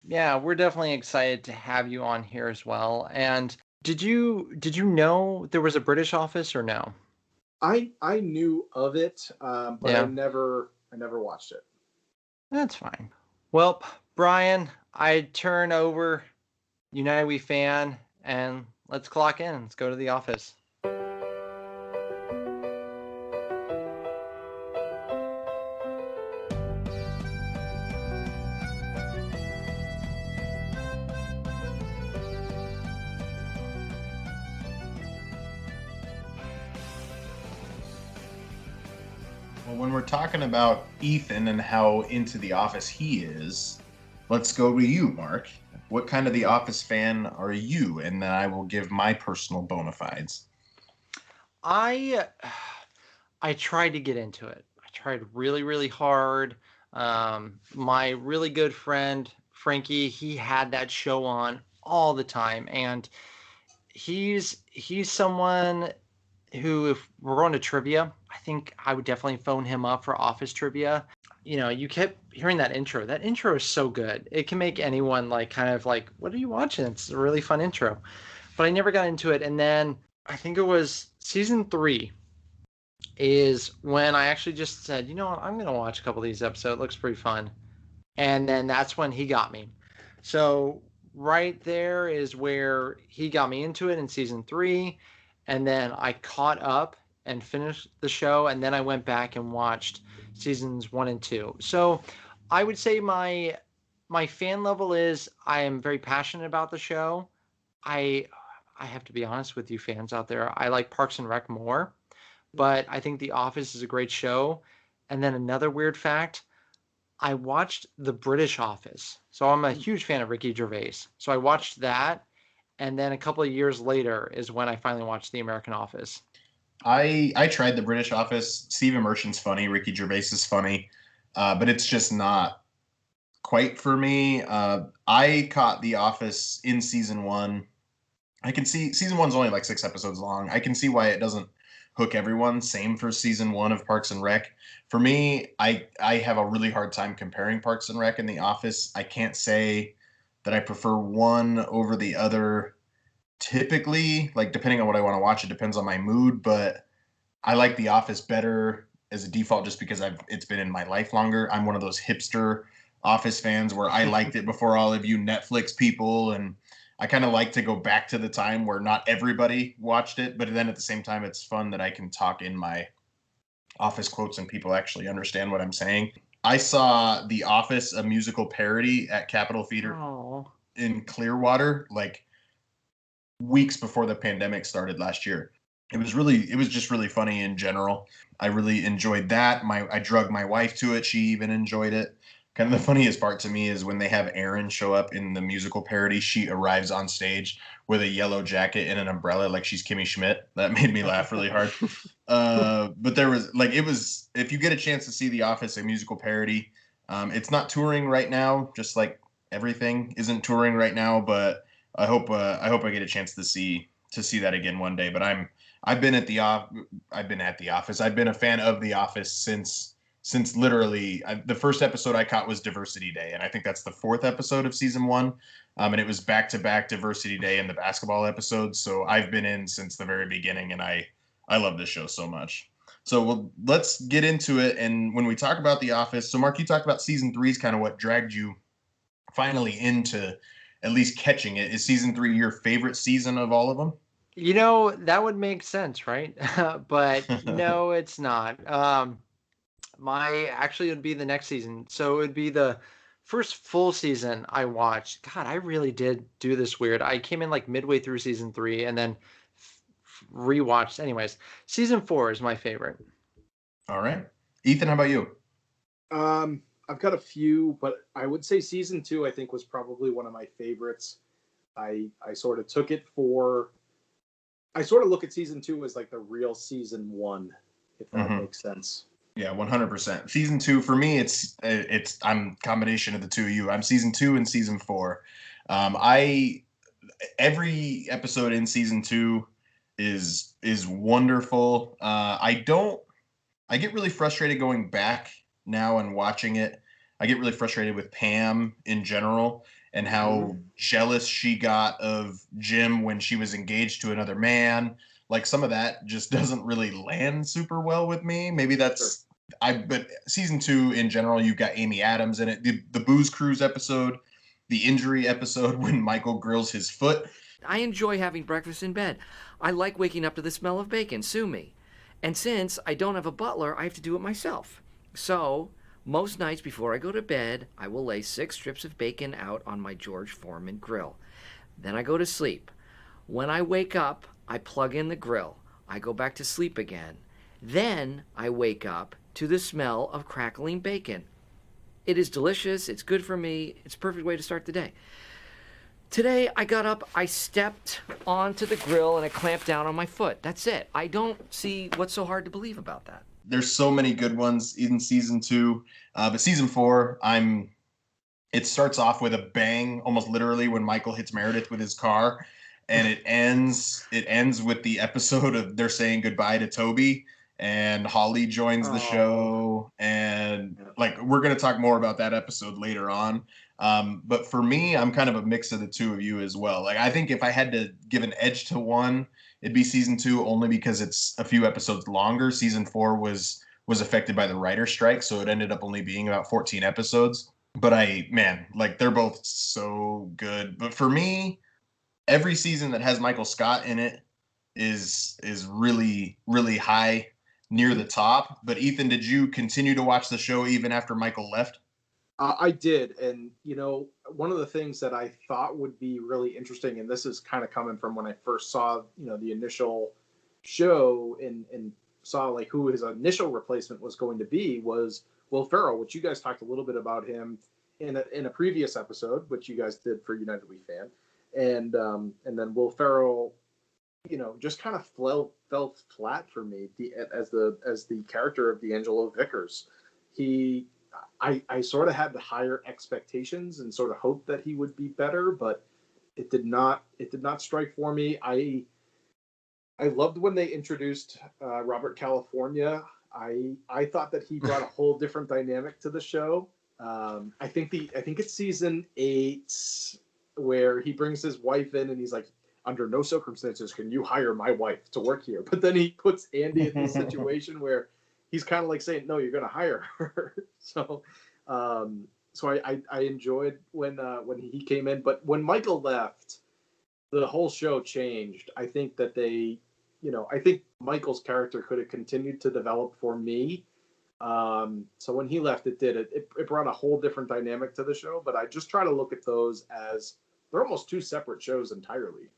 Yeah, we're definitely excited to have you on here as well. And did you know there was a British Office or no? I knew of it, but I never watched it. That's fine. Well, Bryan, I turn over United We Fan, and let's clock in. Let's go to The Office. Well, when we're talking about Ethan and how into The Office he is, let's go to you, Mark. What kind of The Office fan are you? And then I will give my personal bona fides. I tried to get into it. I tried really, really hard. My really good friend Frankie, he had that show on all the time, and he's someone who, if we're going to trivia, I think I would definitely phone him up for Office trivia. You kept hearing that intro. That intro is so good. It can make anyone kind of like, what are you watching? It's a really fun intro. But I never got into it. And then I think it was season 3 is when I actually just said, you know what, I'm going to watch a couple of these episodes. It looks pretty fun. And then that's when he got me. So right there is where he got me into it in season 3. And then I caught up and finished the show. And then I went back and watched seasons 1 and 2. So I would say my fan level is I am very passionate about the show. I have to be honest with you fans out there. I like Parks and Rec more, but I think The Office is a great show. And then another weird fact, I watched The British Office. So I'm a huge fan of Ricky Gervais. So I watched that. And then a couple of years later is when I finally watched The American Office. I tried The British Office. Stephen Merchant's funny. Ricky Gervais is funny. But it's just not quite for me. I caught The Office in season 1. I can see season 1's only like 6 episodes long. I can see why it doesn't hook everyone. Same for season 1 of Parks and Rec. For me, I have a really hard time comparing Parks and Rec and The Office. I can't say that I prefer one over the other. Typically, like depending on what I want to watch, it depends on my mood, but I like The Office better as a default just because it's been in my life longer. I'm one of those hipster Office fans where I liked it before all of you Netflix people, and I kind of like to go back to the time where not everybody watched it, but then at the same time it's fun that I can talk in my Office quotes and people actually understand what I'm saying. I saw The Office, a musical parody at Capitol Theater in Clearwater, like weeks before the pandemic started last year. It was just really funny in general. I really enjoyed that. I drug my wife to it. She even enjoyed it. Kind of the funniest part to me is when they have Erin show up in the musical parody, she arrives on stage with a yellow jacket and an umbrella like she's Kimmy Schmidt. That made me laugh really hard. But there was like, it was, if you get a chance to see The Office, a musical parody, it's not touring right now, just like everything isn't touring right now, but I hope I get a chance to see that again one day. But I've been at the Office. I've been a fan of The Office since literally the first episode I caught was Diversity Day, and I think that's the 4th episode of season 1. And it was back to back Diversity Day and the basketball episodes. So I've been in since the very beginning, and I love this show so much. So let's get into it. And when we talk about The Office, so Mark, you talked about season 3 is kind of what dragged you finally into at least catching it. Is season 3 your favorite season of all of them? You know, that would make sense, right? But no, it's not. Actually it would be the next season. So it would be the first full season I watched. God, I really did do this weird. I came in like midway through season 3 and then rewatched. Anyways, season 4 is my favorite. All right. Ethan, how about you? I've got a few, but I would say season 2, I think, was probably one of my favorites. I sort of took it I sort of look at season 2 as like the real season 1, if that makes sense. Yeah, 100%. Season 2 for me, I'm a combination of the two of you. I'm season 2 and season 4. Every episode in season 2 is wonderful. I get really frustrated going back now and watching it. I get really frustrated with Pam in general and how jealous she got of Jim when she was engaged to another man. Like some of that just doesn't really land super well with me. Maybe that's but season 2 in general, you've got Amy Adams in it. The Booze Cruise episode, the injury episode when Michael grills his foot. I enjoy having breakfast in bed. I like waking up to the smell of bacon. Sue me. And since I don't have a butler, I have to do it myself. So most nights before I go to bed, I will lay 6 strips of bacon out on my George Foreman grill. Then I go to sleep. When I wake up, I plug in the grill. I go back to sleep again. Then I wake up to the smell of crackling bacon. It is delicious. It's good for me. It's a perfect way to start the day. Today, I got up, I stepped onto the grill, and it clamped down on my foot. That's it. I don't see what's so hard to believe about that. There's so many good ones in season 2. But season 4, it starts off with a bang, almost literally, when Michael hits Meredith with his car. And it ends with the episode of they're saying goodbye to Toby, and Holly joins the show. And like, we're going to talk more about that episode later on. But for me, I'm kind of a mix of the two of you as well. Like, I think if I had to give an edge to one, it'd be season 2, only because it's a few episodes longer. Season 4 was affected by the writer's strike, so it ended up only being about 14 episodes. But they're both so good. But for me, every season that has Michael Scott in it is really, really high, near the top. But Ethan, did you continue to watch the show even after Michael left? I did. And, one of the things that I thought would be really interesting, and this is kind of coming from when I first saw, the initial show and saw like who his initial replacement was going to be, was Will Ferrell, which you guys talked a little bit about him in a previous episode, which you guys did for United We Fan. And then Will Ferrell, just kind of fell flat for me as the character of D'Angelo Vickers. I sort of had the higher expectations and sort of hoped that he would be better, but it did not strike for me. I loved when they introduced Robert California. I thought that he brought a whole different dynamic to the show. I think it's season 8. where he brings his wife in and he's like, under no circumstances can you hire my wife to work here. But then he puts Andy in this situation where he's kind of like saying, no, you're going to hire her. So I enjoyed when he came in. But when Michael left, the whole show changed. I think that I think Michael's character could have continued to develop for me. So when he left, it brought a whole different dynamic to the show. But I just try to look at those as they're almost two separate shows entirely.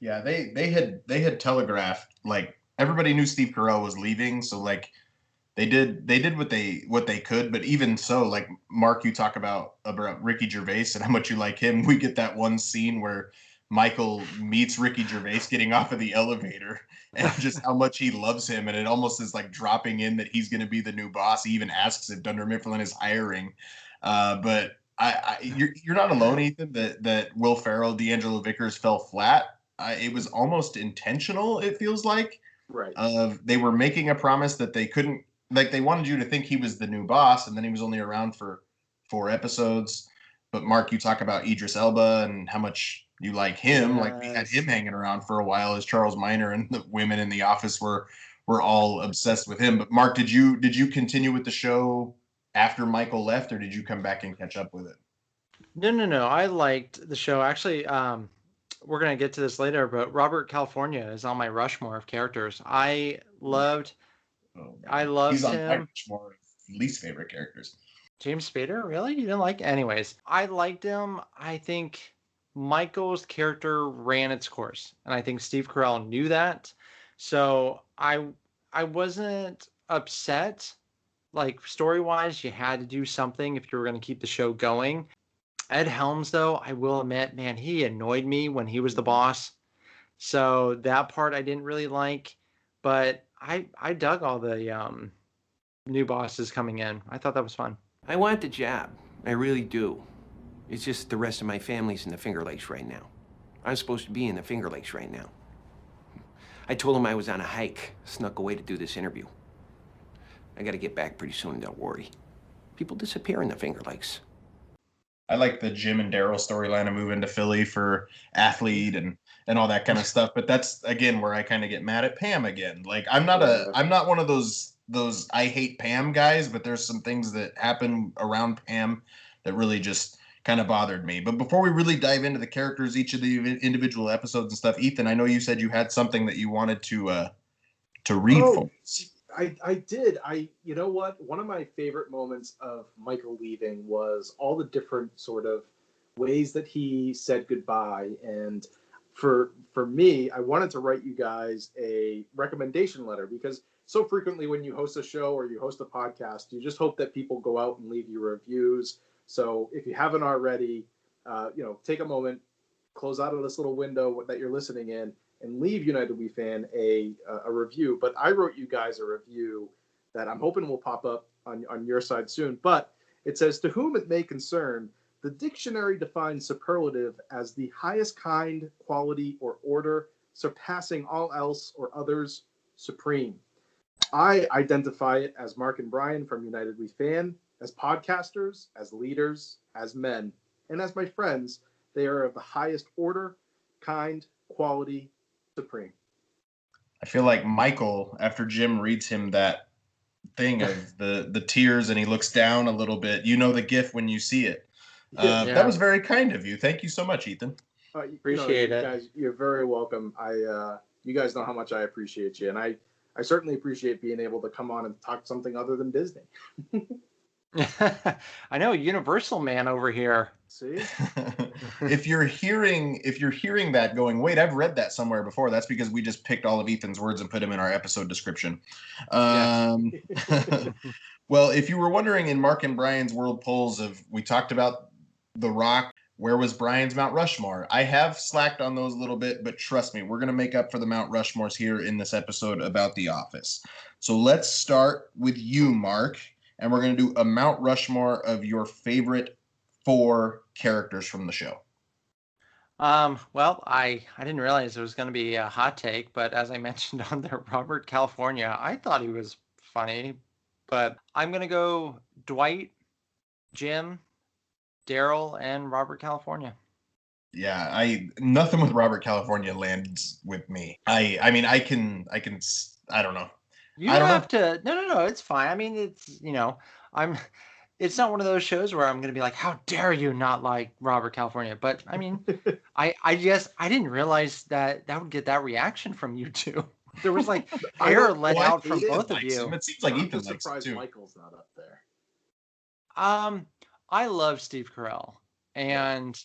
Yeah, they had telegraphed, like, everybody knew Steve Carell was leaving, so like they did what they could, but even so, like, Mark, you talk about Ricky Gervais and how much you like him. We get that one scene where Michael meets Ricky Gervais getting off of the elevator and just how much he loves him, and it almost is like dropping in that he's going to be the new boss. He even asks if Dunder Mifflin is hiring, but you're not alone, Ethan. That Will Ferrell, D'Angelo Vickers fell flat. It was almost intentional. It feels like, right? They were making a promise that they couldn't. Like, they wanted you to think he was the new boss, and then he was only around for 4 episodes. But Mark, you talk about Idris Elba and how much you like him. Yes. Like, we had him hanging around for a while as Charles Minor, and the women in the office were all obsessed with him. But Mark, did you continue with the show after Michael left, or did you come back and catch up with it? No. I liked the show. Actually, we're going to get to this later, but Robert California is on my Rushmore of characters. I loved He's on my him. Rushmore of least favorite characters. James Spader? Really? You didn't like? Anyways, I liked him. I think Michael's character ran its course, and I think Steve Carell knew that. So I wasn't upset. Like, story-wise, you had to do something if you were going to keep the show going. Ed Helms, though, I will admit, man, he annoyed me when he was the boss. So that part I didn't really like, but I dug all the new bosses coming in. I thought that was fun. I want the job. I really do. It's just the rest of my family's in the Finger Lakes right now. I'm supposed to be in the Finger Lakes right now. I told them I was on a hike, snuck away to do this interview. I gotta get back pretty soon, don't worry. People disappear in the Finger Lakes. I like the Jim and Daryl storyline of moving to Philly for athlete and all that kind of stuff. But that's, again, where I kind of get mad at Pam again. Like, I'm not one of those I hate Pam guys, but there's some things that happen around Pam that really just kind of bothered me. But before we really dive into the characters, each of the individual episodes and stuff, Ethan, I know you said you had something that you wanted to read for us. I did. You know what? One of my favorite moments of Michael leaving was all the different sort of ways that he said goodbye. And for me, I wanted to write you guys a recommendation letter, because so frequently when you host a show or you host a podcast, you just hope that people go out and leave you reviews. So if you haven't already, take a moment, close out of this little window that you're listening in, and leave United We Fan a review. But I wrote you guys a review that I'm hoping will pop up on your side soon. But it says, to whom it may concern, the dictionary defines superlative as the highest kind, quality, or order, surpassing all else or others, supreme. I identify it as Mark and Bryan from United We Fan, as podcasters, as leaders, as men, and as my friends. They are of the highest order, kind, quality, supreme. I feel like Michael, after Jim reads him that thing of the tears and he looks down a little bit, you know the gif when you see it. That was very kind of you. Thank you so much, Ethan. Appreciate it. Guys, you're very welcome. You guys know how much I appreciate you, and I certainly appreciate being able to come on and talk something other than Disney. I know, Universal man over here. See? If you're hearing that going, wait, I've read that somewhere before, that's because we just picked all of Ethan's words and put them in our episode description. Well, if you were wondering, in Mark and Bryan's world polls we talked about The Rock, where was Bryan's Mount Rushmore? I have slacked on those a little bit, but trust me, we're going to make up for the Mount Rushmores here in this episode about The Office. So let's start with you, Mark, and we're going to do a Mount Rushmore of your favorite 4 characters from the show. Well, I didn't realize it was going to be a hot take, but as I mentioned on there, Robert California, I thought he was funny, but I'm going to go Dwight, Jim, Daryl, and Robert California. Yeah, nothing with Robert California lands with me. I mean, I don't know. You I don't don't know. have to. No, no, no. It's fine. I mean, I'm. It's not one of those shows where I'm going to be like, "How dare you not like Robert California?" But I mean, I just I didn't realize that would get that reaction from you two. There was like I air don't. let Oh, I out from hate both of Likes him. you. It seems like I'm Ethan just likes him surprised too. Michael's not up there. I love Steve Carell, and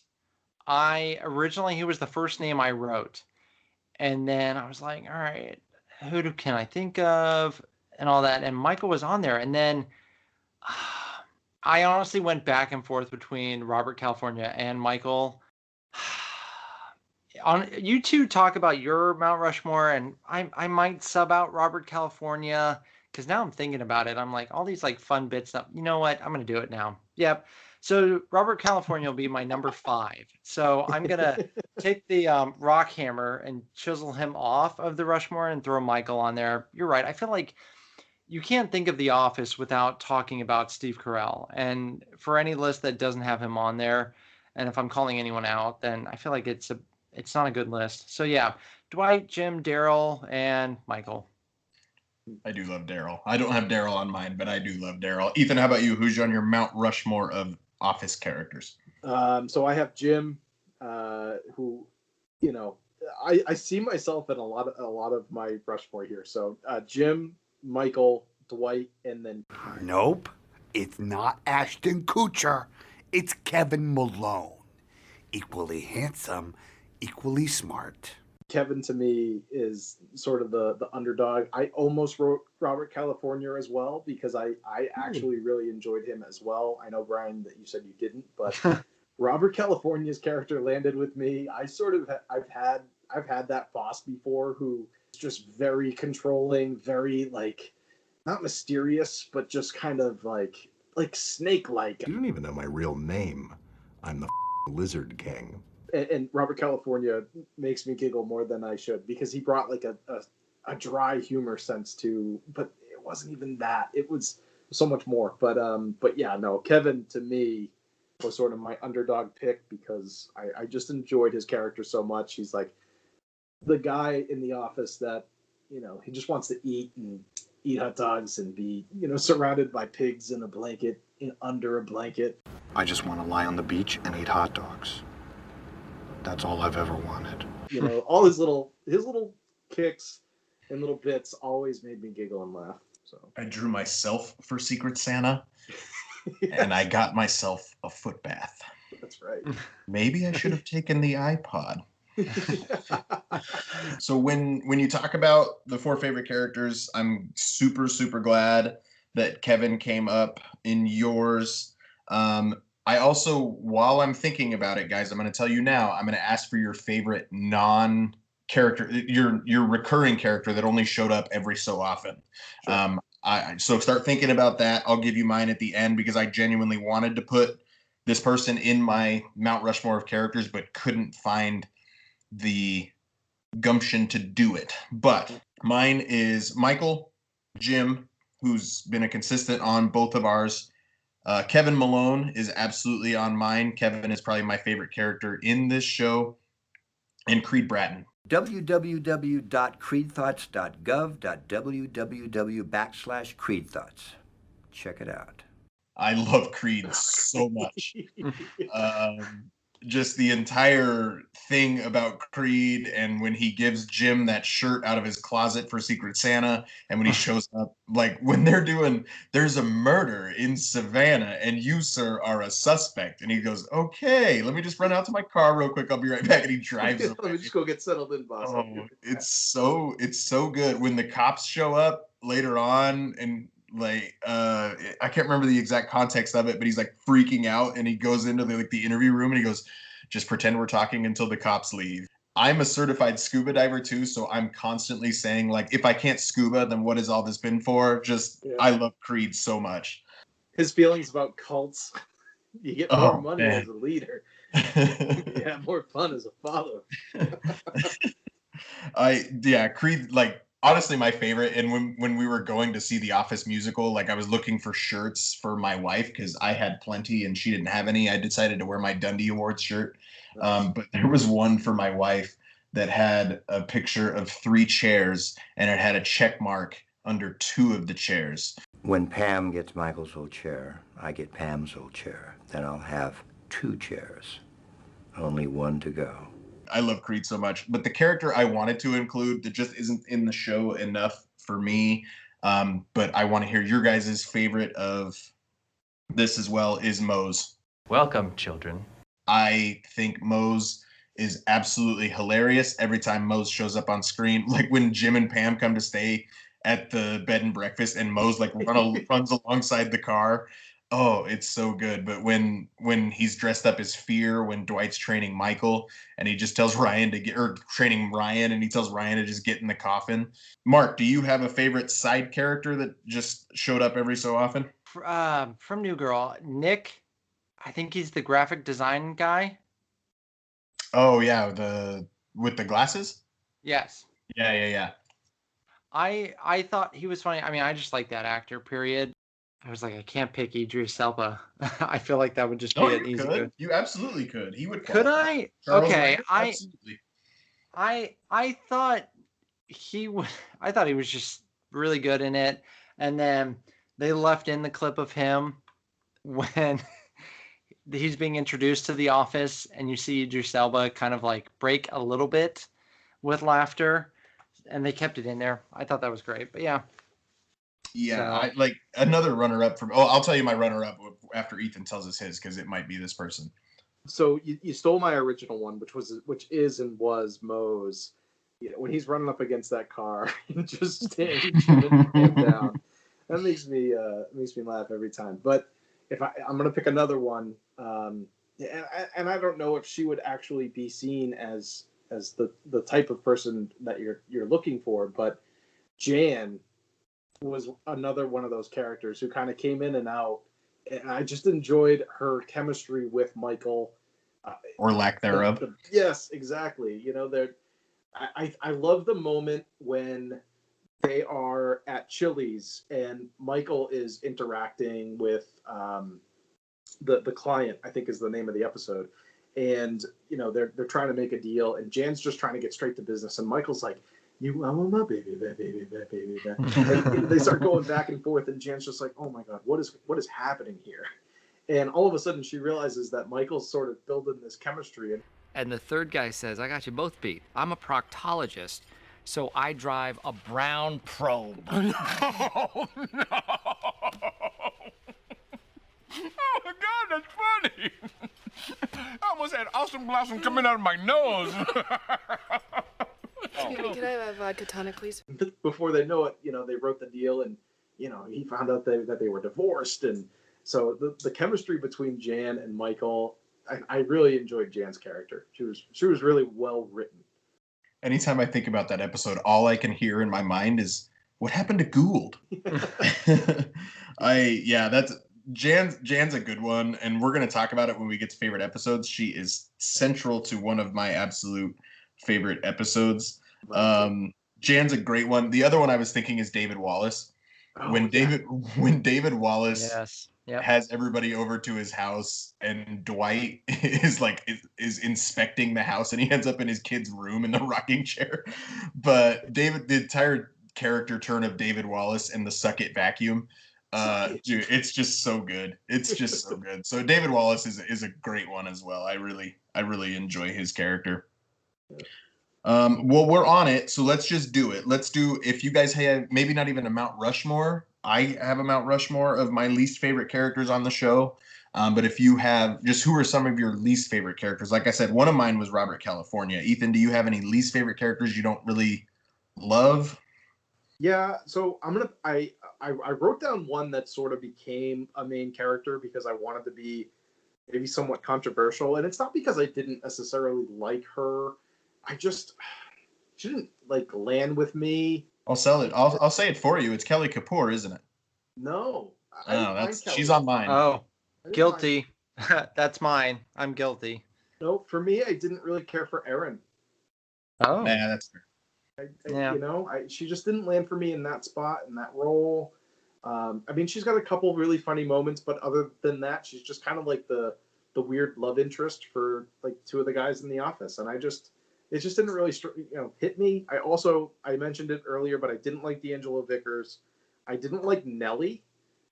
I originally he was the first name I wrote, and then I was like, all right, can I think of and all that, and Michael was on there, and then I honestly went back and forth between Robert California and Michael. On you two talk about your Mount Rushmore, and I might sub out Robert California because now I'm thinking about it. I'm like all these like fun bits. You know what? I'm gonna do it now. Yep. So Robert California will be my number 5. So I'm gonna take the rock hammer and chisel him off of the Rushmore and throw Michael on there. You're right. I feel like you can't think of The Office without talking about Steve Carell. And for any list that doesn't have him on there, and if I'm calling anyone out, then I feel like it's not a good list. So yeah, Dwight, Jim, Daryl, and Michael. I do love Daryl. I don't have Daryl on mine, but I do love Daryl. Ethan, how about you? Who's on your Mount Rushmore of Office characters? So I have Jim, who, you know, I see myself in a lot of my Rushmore here. So Jim, Michael, Dwight, and then Nope, it's not Ashton Kutcher. It's Kevin Malone. Equally handsome, equally smart. Kevin to me is sort of the underdog. I almost wrote Robert California as well because I actually really enjoyed him as well. I know, Bryan, that you said you didn't, but Robert California's character landed with me. I've had that boss before who is just very controlling, very like not mysterious, but just kind of like snake-like. You don't even know my real name. I'm the Lizard King. And Robert California makes me giggle more than I should because he brought like a dry humor sense to, but it wasn't even that. It was so much more. But yeah, no, Kevin to me was sort of my underdog pick because I just enjoyed his character so much. He's like the guy in the office that, you know, he just wants to eat hot dogs and be, you know, surrounded by pigs in a blanket, under a blanket. I just want to lie on the beach and eat hot dogs. That's all I've ever wanted. You know, all his little kicks and little bits always made me giggle and laugh. So I drew myself for Secret Santa, and I got myself a foot bath. That's right. Maybe I should have taken the iPod. So when you talk about the 4 favorite characters, I'm super glad that Kevin came up in yours. I also, while I'm thinking about it, guys, I'm going to tell you now, I'm going to ask for your favorite non-character, your recurring character that only showed up every so often. Sure. So start thinking about that. I'll give you mine at the end because I genuinely wanted to put this person in my Mount Rushmore of characters, but couldn't find the gumption to do it. But mine is Michael, Jim, who's been a consistent on both of ours. Kevin Malone is absolutely on mine. Kevin is probably my favorite character in this show. And Creed Bratton. www.creedthoughts.gov.www/creedthoughts. Check it out. I love Creed so much. Just the entire thing about Creed, and when he gives Jim that shirt out of his closet for Secret Santa, and when he shows up, like when there's a murder in Savannah and you, sir, are a suspect, and he goes, okay, let me just run out to my car real quick, I'll be right back, and he drives away. Let me just go get settled in, boss. It's so good when the cops show up later on, and like I can't remember the exact context of it, but he's like freaking out, and he goes into the interview room, and he goes, just pretend we're talking until the cops leave. I'm a certified scuba diver too, so I'm constantly saying, like, if I can't scuba, then what has all this been for? I love Creed so much. His feelings about cults. You get more money as a leader. You have more fun as a follower. Creed, like, honestly my favorite. And when we were going to see the Office musical, like I was looking for shirts for my wife because I had plenty and she didn't have any. I decided to wear my Dundee Awards shirt, but there was one for my wife that had a picture of 3 chairs and it had a check mark under 2 of the chairs. When Pam gets Michael's old chair, I get Pam's old chair. Then I'll have 2 chairs. Only 1 to go. I love Creed so much, but the character I wanted to include that just isn't in the show enough for me, but I want to hear your guys' favorite of this as well, is Mose. Welcome, children. I think Mose is absolutely hilarious every time Mose shows up on screen. Like when Jim and Pam come to stay at the bed and breakfast and Mose like runs alongside the car. Oh, it's so good. But when he's dressed up as Fear, when Dwight's training Michael and he just tells Ryan to get, or training Ryan, and he tells Ryan to just get in the coffin. Mark, do you have a favorite side character that just showed up every so often? From New Girl, Nick, I think he's the graphic design guy. Oh yeah, with the glasses? Yes. Yeah. I thought he was funny. I mean, I just like that actor, period. I was like, I can't pick Idris Elba. I feel like that would just be Oh, an you easy. could. You absolutely could. He would. Could I? Charles Okay, Rand? Absolutely. I thought he would. I thought he was just really good in it. And then they left in the clip of him when he's being introduced to the office, and you see Idris Elba kind of like break a little bit with laughter, and they kept it in there. I thought that was great. But yeah. Yeah, So- I like another runner-up from. Oh, I'll tell you my runner-up after Ethan tells us his, because it might be this person. So you stole my original one, which is and was Mose. You know, when he's running up against that car and just shooting him down, that makes me laugh every time. But if I'm gonna pick another one, and I don't know if she would actually be seen as the type of person that you're looking for, but Jan was another one of those characters who kind of came in and out, and I just enjoyed her chemistry with Michael, Or lack thereof. Yes, exactly. You know, I love the moment when they are at Chili's and Michael is interacting with the client, I think is the name of the episode, and you know they're trying to make a deal, and Jan's just trying to get straight to business, and Michael's like, "You, I want my baby back, baby back, baby back." And they start going back and forth, and Jan's just like, "Oh my god, what is happening here?" And all of a sudden, she realizes that Michael's sort of building this chemistry. And the third guy says, I got you both beat. I'm a proctologist, so I drive a brown probe. Oh, no. Oh, my God, that's funny. I almost had awesome blossom coming out of my nose. Excuse me, can I have a vodka tonic, please? Before they know it, you know, they wrote the deal, and you know, he found out that they were divorced, and so the chemistry between Jan and Michael, I really enjoyed Jan's character. She was really well written. Anytime I think about that episode, all I can hear in my mind is, what happened to Gould? That's Jan's a good one, and we're gonna talk about it when we get to favorite episodes. She is central to one of my absolute favorite episodes. Jan's a great one. The other one I was thinking is David Wallace. When David Wallace has everybody over to his house, and Dwight is inspecting the house, and he ends up in his kid's room in the rocking chair. But the entire character turn of David Wallace and the suck it vacuum, dude, it's just so good. It's just so good. So David Wallace is a great one as well. I really enjoy his character. Well, we're on it, so let's just do it. Let's do, if you guys have maybe not even a Mount Rushmore, I have a Mount Rushmore of my least favorite characters on the show. But if you have, just who are some of your least favorite characters? Like I said, one of mine was Robert California. Ethan, do you have any least favorite characters you don't really love? Yeah, so I wrote down one that sort of became a main character because I wanted to be maybe somewhat controversial, and it's not because I didn't necessarily like her. She didn't like land with me. I'll sell it. I'll say it for you. It's Kelly Kapoor, isn't it? No. She's on mine. Oh, guilty. That's mine. I'm guilty. No, for me, I didn't really care for Erin. Oh, nah, that's fair. You know, she just didn't land for me in that spot, in that role. I mean, she's got a couple really funny moments, but other than that, she's just kind of like the weird love interest for like two of the guys in the office, and it just didn't really hit me. I mentioned it earlier, but I didn't like D'Angelo Vickers. I didn't like Nellie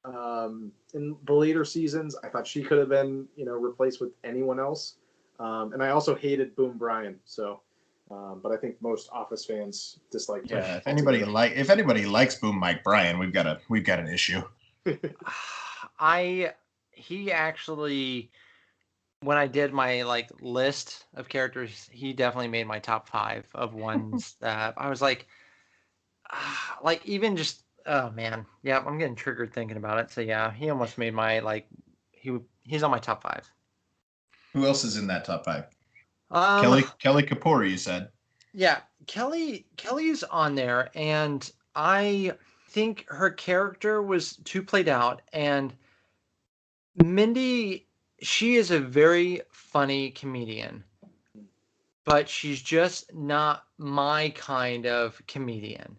in the later seasons. I thought she could have been replaced with anyone else, and I also hated Boom Bryan. So. But I think most Office fans disliked her. Yeah, if anybody likes Boom Mike Bryan, we've got an issue. He actually, when I did my like list of characters, he definitely made my top 5 of ones that I was like even just, oh man, yeah, I'm getting triggered thinking about it. So yeah, he almost made my he's on my top 5. Who else is in that top 5? Kelly Kapoor, you said. Yeah, Kelly's on there, and I think her character was too played out. And Mindy, she is a very funny comedian, but she's just not my kind of comedian.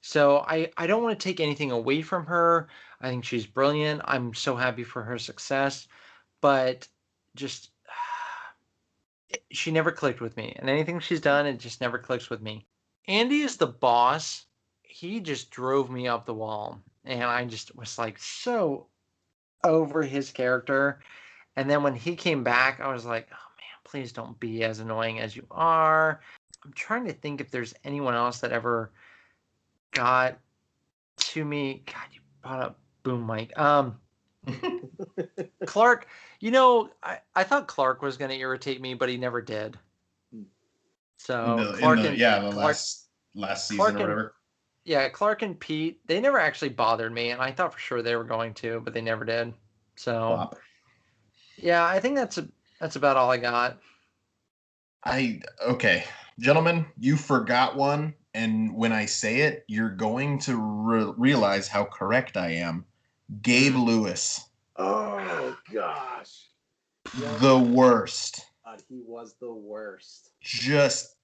So I don't want to take anything away from her. I think she's brilliant. I'm so happy for her success, but just she never clicked with me, and anything she's done, it just never clicks with me. Andy is the boss. He just drove me up the wall, and I just was like so over his character. And then when he came back, I was like, oh man, please don't be as annoying as you are. I'm trying to think if there's anyone else that ever got to me. God, you brought up Boom Mike. Clark, I thought Clark was going to irritate me, but he never did. So last season or whatever. Yeah, Clark and Pete, they never actually bothered me, and I thought for sure they were going to, but they never did. So, yeah, I think that's about all I got. Okay, gentlemen, you forgot one, and when I say it, you're going to realize how correct I am. Gabe Lewis. Oh gosh, the worst. He was the worst. Just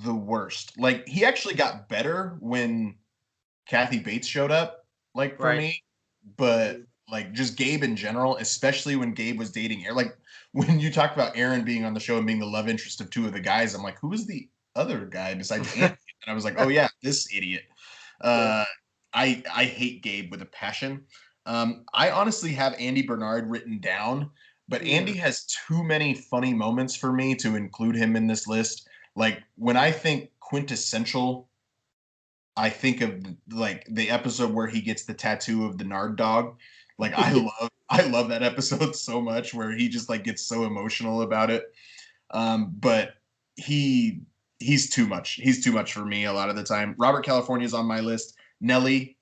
the worst. Like, he actually got better when Kathy Bates showed up, like, for me. But like, just Gabe in general, especially when Gabe was dating Aaron. Like, when you talked about Aaron being on the show and being the love interest of 2 of the guys, I'm like, who is the other guy besides Andy? And I was like, oh yeah, this idiot. I hate Gabe with a passion. I honestly have Andy Bernard written down, but Andy has too many funny moments for me to include him in this list. Like, when I think quintessential, I think of like the episode where he gets the tattoo of the Nard dog. Like, I love that episode so much, where he just like gets so emotional about it. But he's too much. He's too much for me a lot of the time. Robert California is on my list. Nellie,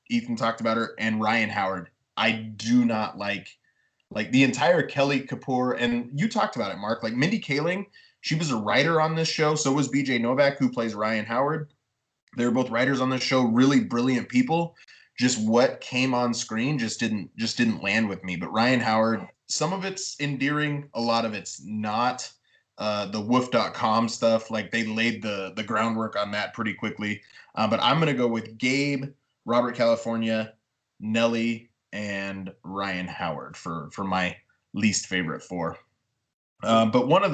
Ethan talked about her, and Ryan Howard. I do not like the entire Kelly Kapoor, and you talked about it, Mark. Like, Mindy Kaling, she was a writer on this show. So was BJ Novak, who plays Ryan Howard. They were both writers on this show, really brilliant people. Just what came on screen just didn't land with me. But Ryan Howard, some of it's endearing, a lot of it's not. The woof.com stuff, like, they laid the groundwork on that pretty quickly. But I'm going to go with Gabe, Robert California, Nellie, and Ryan Howard for my least favorite 4. But one of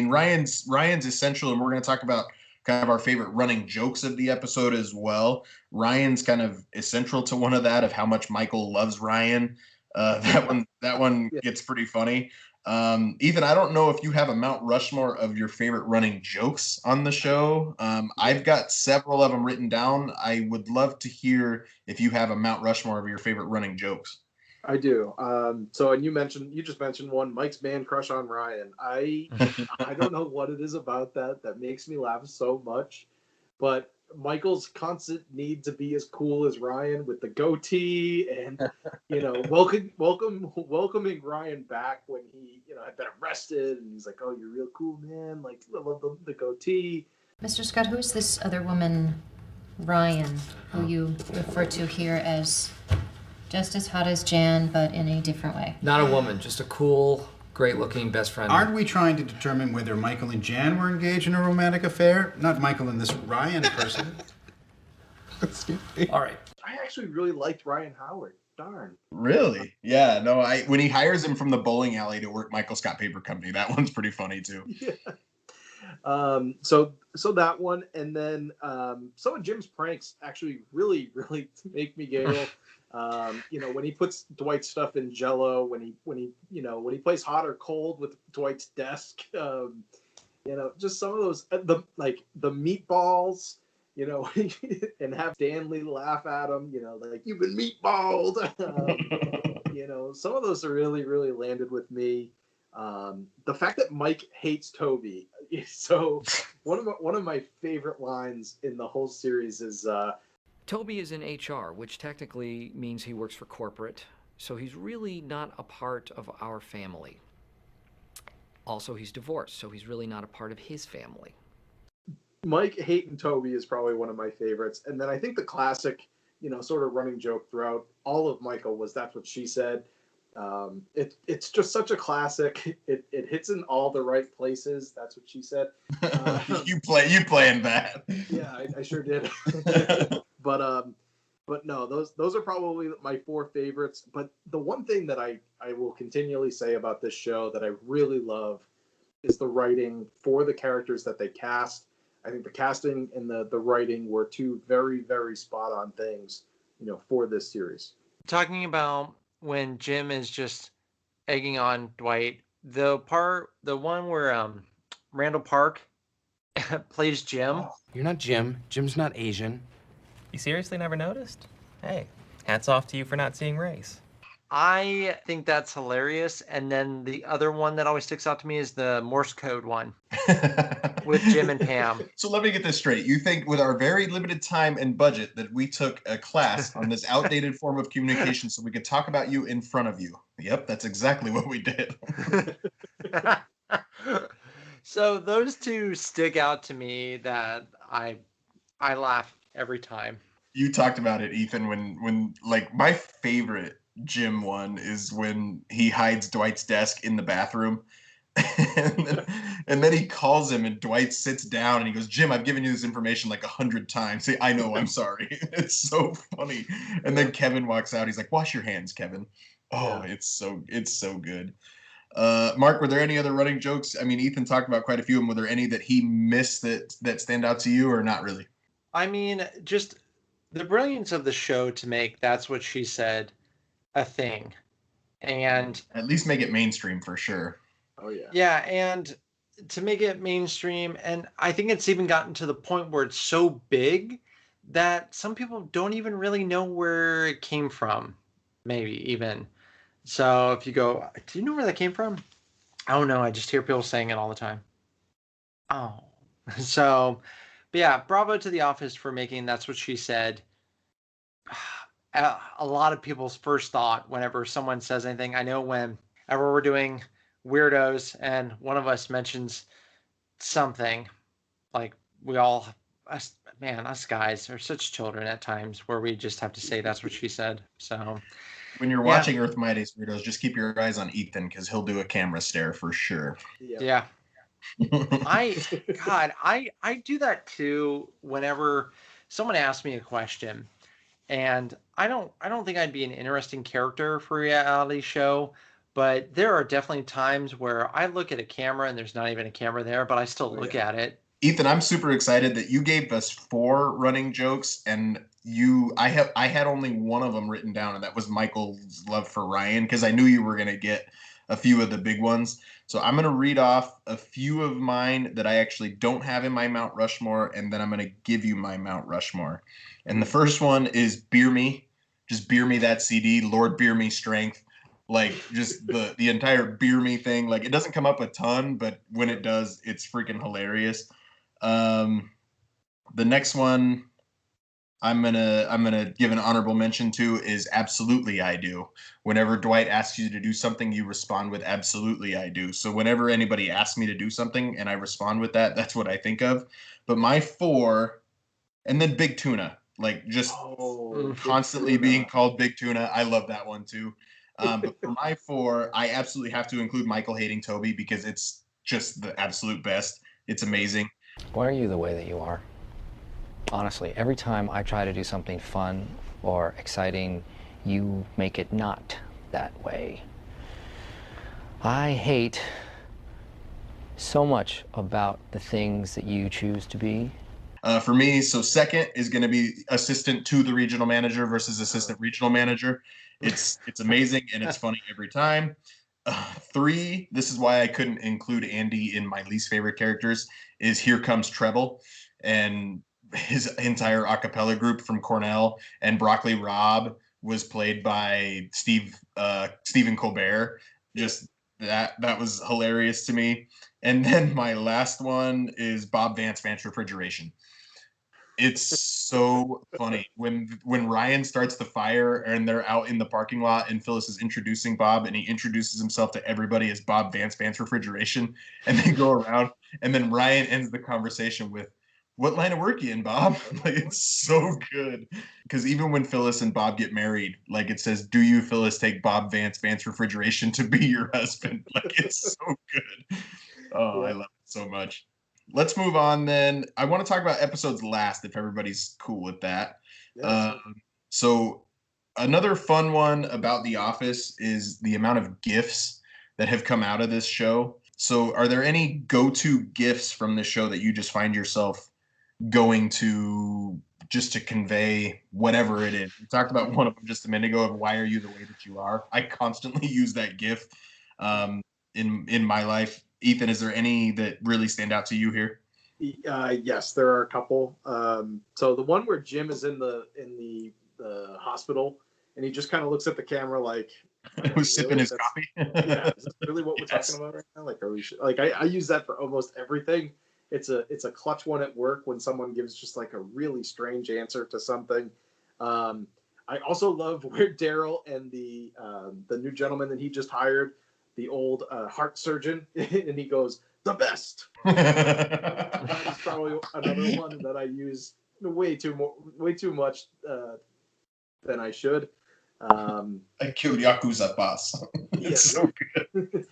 Ryan's essential, and we're going to talk about kind of our favorite running jokes of the episode as well. Ryan's kind of essential to one of that, of how much Michael loves Ryan. That one gets pretty funny. Ethan, I don't know if you have a Mount Rushmore of your favorite running jokes on the show. I've got several of them written down. I would love to hear if you have a Mount Rushmore of your favorite running jokes. I do. And you just mentioned one, Mike's man crush on Ryan. I don't know what it is about that makes me laugh so much, but Michael's constant need to be as cool as Ryan with the goatee, and welcoming Ryan back when he had been arrested, and he's like, "Oh, you're real cool, man. Like, I love the goatee." Mr. Scott, who is this other woman, Ryan, who you refer to here as just as hot as Jan, but in a different way? Not a woman, just a cool great-looking best friend. Aren't we trying to determine whether Michael and Jan were engaged in a romantic affair? Not Michael and this Ryan person. All right. I actually really liked Ryan Howard. Darn. Really? Yeah. No. When he hires him from the bowling alley to work Michael Scott Paper Company, that one's pretty funny too. Yeah. So that one, and then some of Jim's pranks actually really make me giggle. When he puts Dwight's stuff in Jello, when he plays hot or cold with Dwight's desk, just some of those the meatballs, and have Stanley laugh at him, like you've been meatballed. Some of those are really landed with me. The fact that Mike hates Toby. So one of my favorite lines in the whole series is Toby is in HR, which technically means he works for corporate, so he's really not a part of our family. Also, he's divorced, so he's really not a part of his family. Mike hating Toby is probably one of my favorites. And then I think the classic, sort of running joke throughout all of Michael was That's What She Said. It's just such a classic. It hits in all the right places. That's what she said. You playing that? Yeah, I sure did. But no, those are probably my four favorites. But the one thing that I will continually say about this show that I really love is the writing for the characters that they cast. I think the casting and the writing were two very, very spot on things, for this series. Talking about when Jim is just egging on Dwight, the one where Randall Park plays Jim. You're not Jim. Jim's not Asian. You seriously never noticed? Hey, hats off to you for not seeing race. I think that's hilarious. And then the other one that always sticks out to me is the Morse code one with Jim and Pam. So let me get this straight. You think with our very limited time and budget that we took a class on this outdated form of communication so we could talk about you in front of you? Yep, that's exactly what we did. So those two stick out to me that I laugh every time. You talked about it, Ethan, when like my favorite Jim one is when he hides Dwight's desk in the bathroom. and then he calls him and Dwight sits down and he goes, Jim, I've given you this information like 100 times. Say, I know, I'm sorry. It's so funny. And then Kevin walks out. He's like, wash your hands, Kevin. Oh, yeah. It's so good. Mark, were there any other running jokes? I mean, Ethan talked about quite a few of them. Were there any that he missed that stand out to you or not really? I mean, just the brilliance of the show to make That's What She Said a thing. And at least make it mainstream for sure. Oh yeah. Yeah, and to make it mainstream, and I think it's even gotten to the point where it's so big that some people don't even really know where it came from, maybe even. So if you go, do you know where that came from? I don't know. I just hear people saying it all the time. Oh. So, but yeah, bravo to The Office for making That's What She Said. A lot of people's first thought whenever someone says anything, I know whenever we're doing Weirdos and one of us mentions something, like us guys are such children at times where we just have to say That's What She Said. So when you're watching Earth Mightiest Weirdos, just keep your eyes on Ethan because he'll do a camera stare for sure. Yeah. I do that too whenever someone asks me a question, and I don't think I'd be an interesting character for a reality show, but there are definitely times where I look at a camera and there's not even a camera there, but I still look at it. Ethan, I'm super excited that you gave us 4 running jokes, and I had only one of them written down, and that was Michael's love for Ryan, because I knew you were gonna get a few of the big ones. So I'm gonna read off a few of mine that I actually don't have in my Mount Rushmore, and then I'm gonna give you my Mount Rushmore. And the first one is Beer Me. Just beer me that CD, Lord Beer Me Strength. Like just the entire Beer Me thing. Like it doesn't come up a ton, but when it does, it's freaking hilarious. The next one I'm gonna give an honorable mention to is Absolutely I Do. Whenever Dwight asks you to do something, you respond with Absolutely I Do. So whenever anybody asks me to do something and I respond with that, that's what I think of. But my 4, and then Big Tuna, like just constantly being called Big Tuna. I love that one too. But for my 4, I absolutely have to include Michael hating Toby because it's just the absolute best. It's amazing. Why are you the way that you are? Honestly, every time I try to do something fun or exciting, you make it not that way. I hate so much about the things that you choose to be. For me, so second is going to be assistant to the regional manager versus assistant regional manager. It's amazing and it's funny every time. 3, this is why I couldn't include Andy in my least favorite characters, is Here Comes Treble and his entire a cappella group from Cornell, and Broccoli Rob was played by Stephen Colbert. Just that was hilarious to me. And then my last one is Bob Vance Refrigeration. It's so funny when Ryan starts the fire and they're out in the parking lot and Phyllis is introducing Bob and he introduces himself to everybody as Bob Vance Refrigeration, and they go around and then Ryan ends the conversation with, "What line of work you in, Bob?" Like, it's so good because even when Phyllis and Bob get married, like it says, "Do you, Phyllis, take Bob Vance Refrigeration to be your husband?" Like, it's so good. Oh, I love it so much. Let's move on then. I want to talk about episodes last, if everybody's cool with that. Yes. So another fun one about The Office is the amount of GIFs that have come out of this show. So are there any go-to GIFs from this show that you just find yourself going to just to convey whatever it is? We talked about one of them just a minute ago of "Why are you the way that you are?" I constantly use that GIF in my life. Ethan, is there any that really stand out to you here? Yes, there are a couple. So the one where Jim is in the hospital and he just kind of looks at the camera like, "He was sipping his coffee." Yeah, is this really what we're talking about right now? Like, are we? I use that for almost everything. It's a clutch one at work when someone gives just like a really strange answer to something. I also love where Daryl and the new gentleman that he just hired, the old heart surgeon, and he goes, "The best." That is probably another one that I use way too much than I should. I killed Yakuza boss. It's so good.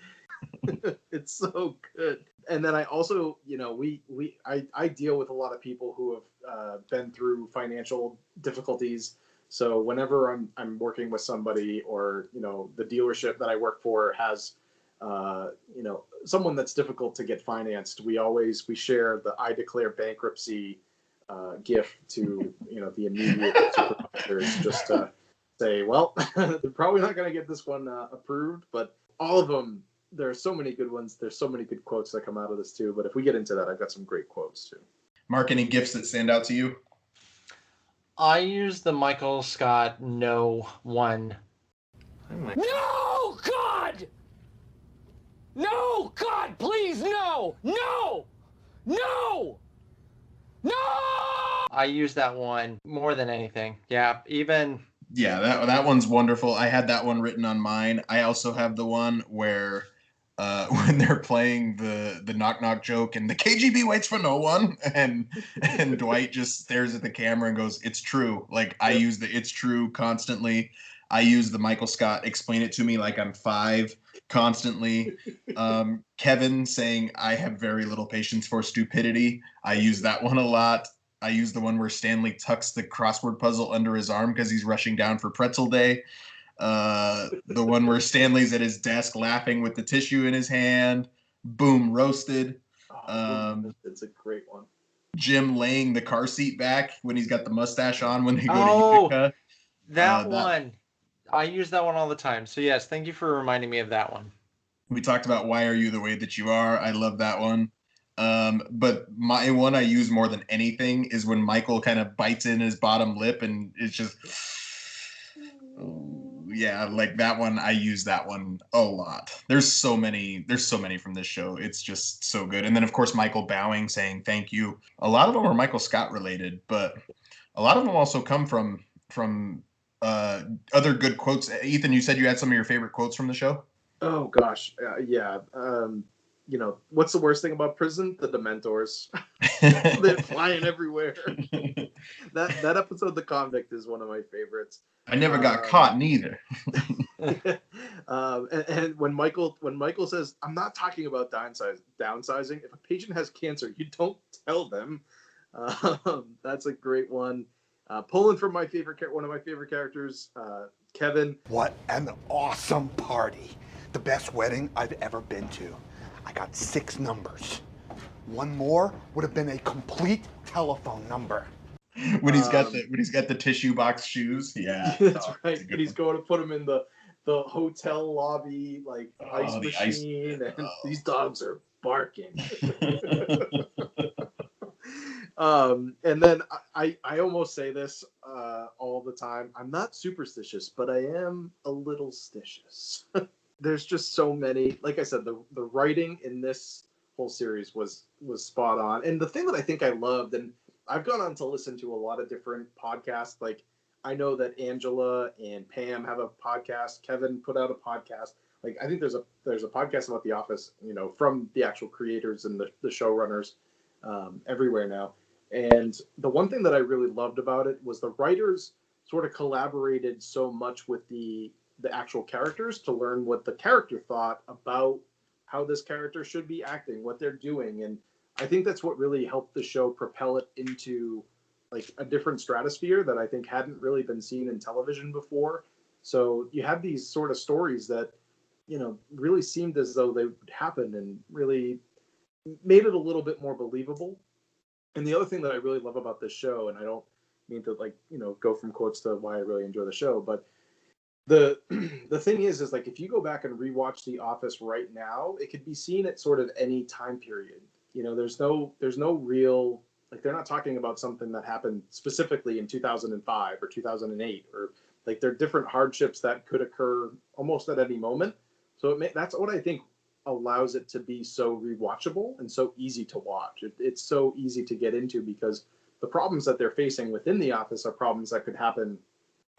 It's so good. And then I also, I deal with a lot of people who have been through financial difficulties. So whenever I'm working with somebody, or the dealership that I work for has someone that's difficult to get financed, we share the "I declare bankruptcy" gift to the immediate supervisors, just to say, well, they're probably not going to get this one approved. But all of them, there are so many good ones. There's so many good quotes that come out of this too. But if we get into that, I've got some great quotes too. Mark, any gifts that stand out to you? I use the Michael Scott "no" one. No, God! No, God, please, no! No! No! No! I use that one more than anything. Yeah, even... Yeah, that one's wonderful. I had that one written on mine. I also have the one where when they're playing the knock knock joke and the KGB waits for no one, and Dwight just stares at the camera and goes, "It's true." Like, I use the "it's true" constantly. I use the Michael Scott "explain it to me like I'm 5" constantly. Kevin saying, "I have very little patience for stupidity." I use that one a lot. I use the one where Stanley tucks the crossword puzzle under his arm because he's rushing down for pretzel day. The one where Stanley's at his desk laughing with the tissue in his hand. Boom, roasted. It's a great one. Jim laying the car seat back when he's got the mustache on when they go Oh, to Utica. That one. I use that one all the time. So yes, thank you for reminding me of that one. We talked about "Why are you the way that you are?" I love that one. But my one I use more than anything is when Michael kind of bites in his bottom lip and it's just, yeah, like that one. I use that one a lot. There's so many from this show. It's just so good. And then of course Michael bowing, saying thank you. A lot of them are Michael Scott related, but a lot of them also come from other good quotes. Ethan, you said you had some of your favorite quotes from the show? Oh gosh, yeah. what's the worst thing about prison? The Dementors. They're flying everywhere. That episode, The Convict, is one of my favorites. I never got caught neither. And when Michael says, "I'm not talking about downsizing. If a patient has cancer, you don't tell them." That's a great one. Pulling from one of my favorite characters, Kevin. What an awesome party. The best wedding I've ever been to. I got 6 numbers. One more would have been a complete telephone number. When he's got the tissue box shoes. Yeah. That's right. And he's going to put him in the hotel lobby, like ice machine, and these dogs are barking. And then I almost say this all the time. I'm not superstitious, but I am a little stitious. There's just so many. Like I said, the writing in this whole series was spot on. And the thing that I think I loved, and I've gone on to listen to a lot of different podcasts. Like I know that Angela and Pam have a podcast. Kevin put out a podcast. Like I think there's a podcast about The Office, from the actual creators and the showrunners everywhere now. And the one thing that I really loved about it was the writers sort of collaborated so much with the actual characters to learn what the character thought about how this character should be acting, what they're doing. And I think that's what really helped the show propel it into like a different stratosphere that I think hadn't really been seen in television before. So you have these sort of stories that, really seemed as though they would happen and really made it a little bit more believable. And the other thing that I really love about this show, and I don't mean to go from quotes to why I really enjoy the show, but the thing is like if you go back and rewatch The Office right now, it could be seen at sort of any time period. There's no real, like they're not talking about something that happened specifically in 2005 or 2008, or like there are different hardships that could occur almost at any moment. So that's what I think allows it to be so rewatchable and so easy to watch. It's so easy to get into because the problems that they're facing within The Office are problems that could happen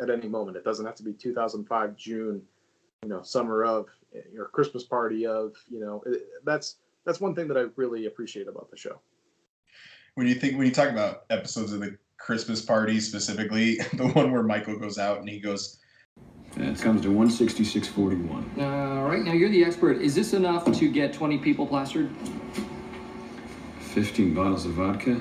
at any moment. It doesn't have to be 2005 June, summer of, or Christmas party of, that's one thing that I really appreciate about the show. When you talk about episodes of the Christmas party specifically, the one where Michael goes out and he goes, it comes to 166.41. Right now, you're the expert. Is this enough to get 20 people plastered? 15 bottles of vodka?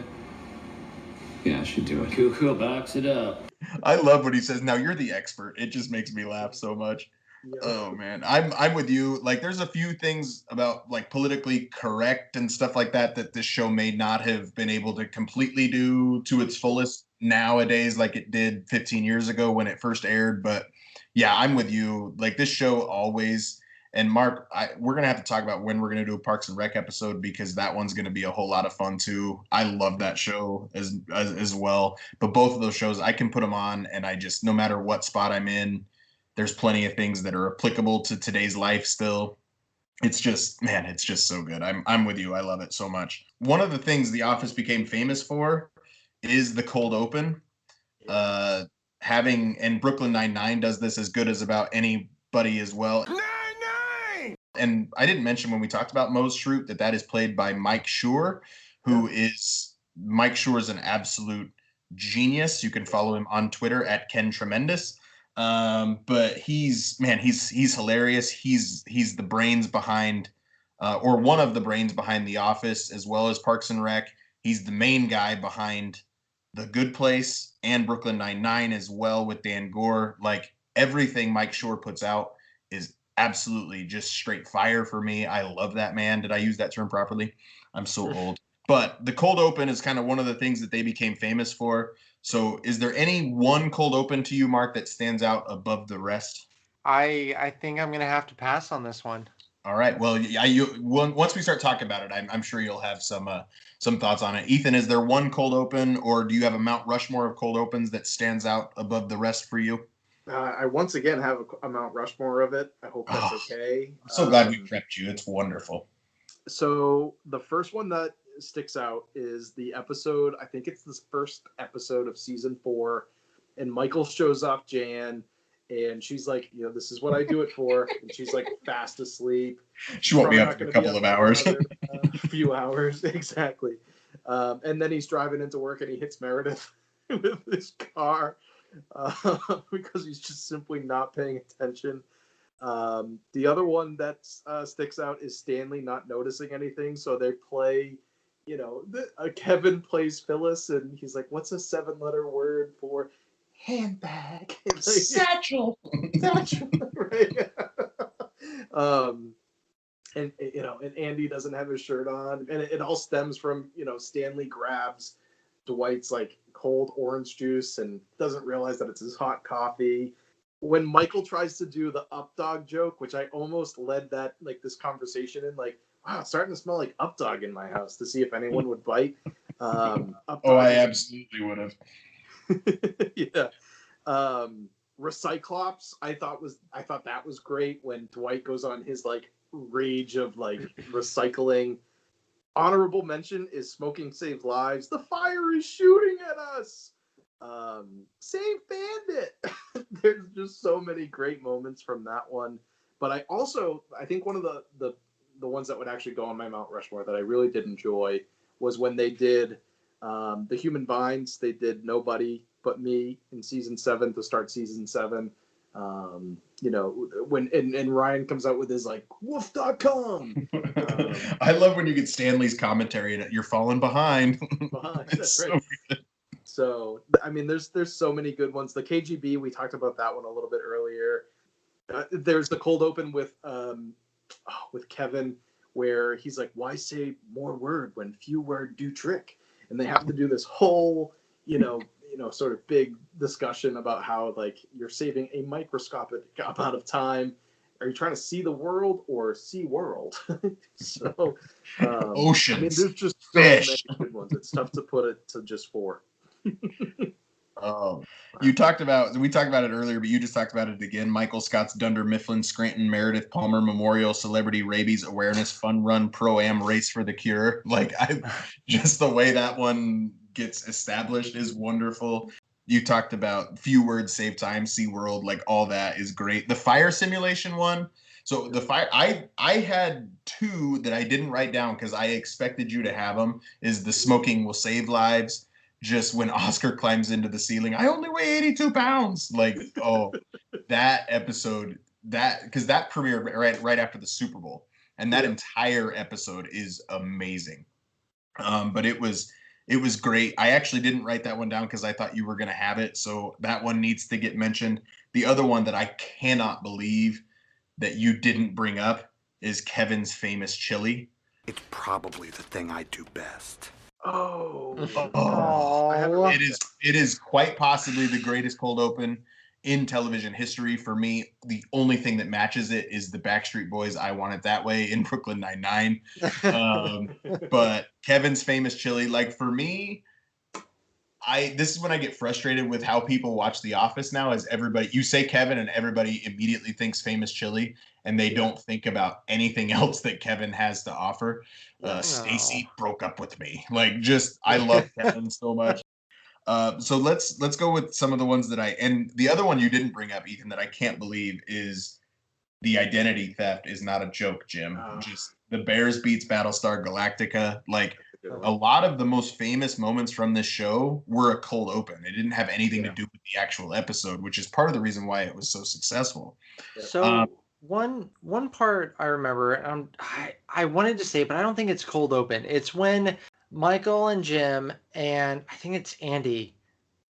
Yeah, I should do it. Cool, box it up. I love what he says. Now you're the expert. It just makes me laugh so much. Yeah. Oh man, I'm with you. Like there's a few things about like politically correct and stuff like that this show may not have been able to completely do to its fullest nowadays like it did 15 years ago when it first aired. But yeah, I'm with you. Like this show always, and Mark, we're going to have to talk about when we're going to do a Parks and Rec episode because that one's going to be a whole lot of fun too. I love that show as well. But both of those shows, I can put them on and I just, no matter what spot I'm in, there's plenty of things that are applicable to today's life still. It's just, man, it's just so good. I'm with you. I love it so much. One of the things The Office became famous for is the cold open. And Brooklyn Nine-Nine does this as good as about anybody as well. And I didn't mention when we talked about Moe's Schrute that is played by Mike Schur, Mike Schur is an absolute genius. You can follow him on Twitter at Ken Tremendous. But he's hilarious. He's the brains behind, or one of the brains behind The Office as well as Parks and Rec. He's the main guy behind The Good Place and Brooklyn Nine-Nine as well with Dan Gore. Like everything Mike Schur puts out is absolutely just straight fire for me. I love that man. Did I use that term properly? I'm so old. But the cold open is kind of one of the things that they became famous for. So is there any one cold open to you, Mark, that stands out above the rest? I think I'm going to have to pass on this one. All right. Well, once we start talking about it, I'm sure you'll have some thoughts on it. Ethan, is there one cold open or do you have a Mount Rushmore of cold opens that stands out above the rest for you? I once again have a Mount Rushmore of it. I hope that's okay. I'm so glad we prepped you. It's wonderful. So the first one that sticks out is the episode, I think it's the first episode of season 4, and Michael shows off Jan, And she's like, this is what I do it for. And she's like fast asleep. She won't be Probably up not for a gonna couple of hours. another, few hours, exactly. And then he's driving into work and he hits Meredith with his car because he's just simply not paying attention. The other one that sticks out is Stanley not noticing anything. So they play, Kevin plays Phyllis, and he's like, "What's a 7-letter word for handbag?" Satchel. Satchel, right? And Andy doesn't have his shirt on, and it all stems from Stanley grabs Dwight's like cold orange juice and doesn't realize that it's his hot coffee. When Michael tries to do the up dog joke, which I almost led this conversation in, like, wow, it's starting to smell like up dog in my house, to see if anyone would bite. I absolutely would have. Yeah. Recyclops, I thought that was great when Dwight goes on his like rage of like recycling. Honorable mention is Smoking Saves Lives. The fire is shooting at us. Save Bandit. There's just so many great moments from that one. But I think one of the ones that would actually go on my Mount Rushmore that I really did enjoy was when they did the Human Vines. They did Nobody But Me in season 7 to start season 7. When Ryan comes out with his like woof.com. I love when you get Stanley's commentary and you're falling behind. That's right. Good. So I mean, there's so many good ones. The KGB, we talked about that one a little bit earlier. There's the cold open with Kevin, where he's like, "Why say more word when few word do trick?" And they have to do this whole, sort of big discussion about how like you're saving a microscopic amount of time. Are you trying to see the world or see world? So, oceans. I mean, there's just so fish. many good ones. It's tough to put it to just 4. Oh, we talked about it earlier, but you just talked about it again. Michael Scott's Dunder Mifflin Scranton Meredith Palmer Memorial Celebrity Rabies Awareness Fun Run Pro-Am Race for the Cure. Like, just the way that one gets established is wonderful. You talked about few words save time, see world, like all that is great. The fire simulation one. So the fire, I had 2 that I didn't write down because I expected you to have them. Is the smoking will save lives. Just when Oscar climbs into the ceiling, I only weigh 82 pounds. Like, oh, that episode, because that premiered right after the Super Bowl, and that entire episode is amazing. But it was great. I actually didn't write that one down because I thought you were going to have it, so that one needs to get mentioned. The other one that I cannot believe that you didn't bring up is Kevin's famous chili. It's probably the thing I do best. It is quite possibly the greatest cold open in television history. For me, the only thing that matches it is the Backstreet Boys' I Want It That Way in Brooklyn Nine-Nine. But Kevin's famous chili, like for me, this is when I get frustrated with how people watch The Office now. Is you say Kevin and everybody immediately thinks famous chili, and they don't think about anything else that Kevin has to offer. Stacy broke up with me. Like, just I love Kevin so much. So let's go with some of the ones and the other one you didn't bring up, Ethan, that I can't believe is the identity theft is not a joke, Jim. Just the Bears beats Battlestar Galactica. Like, a lot of the most famous moments from this show were a cold open. It didn't have anything to do with the actual episode, which is part of the reason why it was so successful. So one part I remember, I wanted to say, but I don't think it's cold open. It's when Michael and Jim and I think it's Andy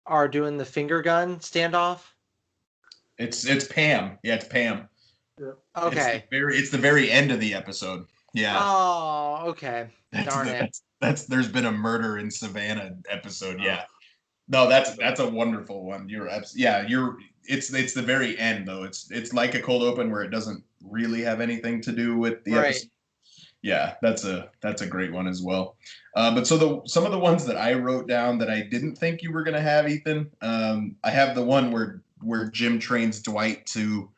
are doing the finger gun standoff. It's Pam. Yeah, it's Pam. Yeah. Okay. It's the very end of the episode. Yeah. Oh, okay. Darn it. There's been a murder in Savannah episode. Yeah. No, that's a wonderful one. It's the very end though. It's like a cold open where it doesn't really have anything to do with the episode. Yeah, that's a great one as well. But so some of the ones that I wrote down that I didn't think you were gonna have, Ethan. I have the one where Jim trains Dwight to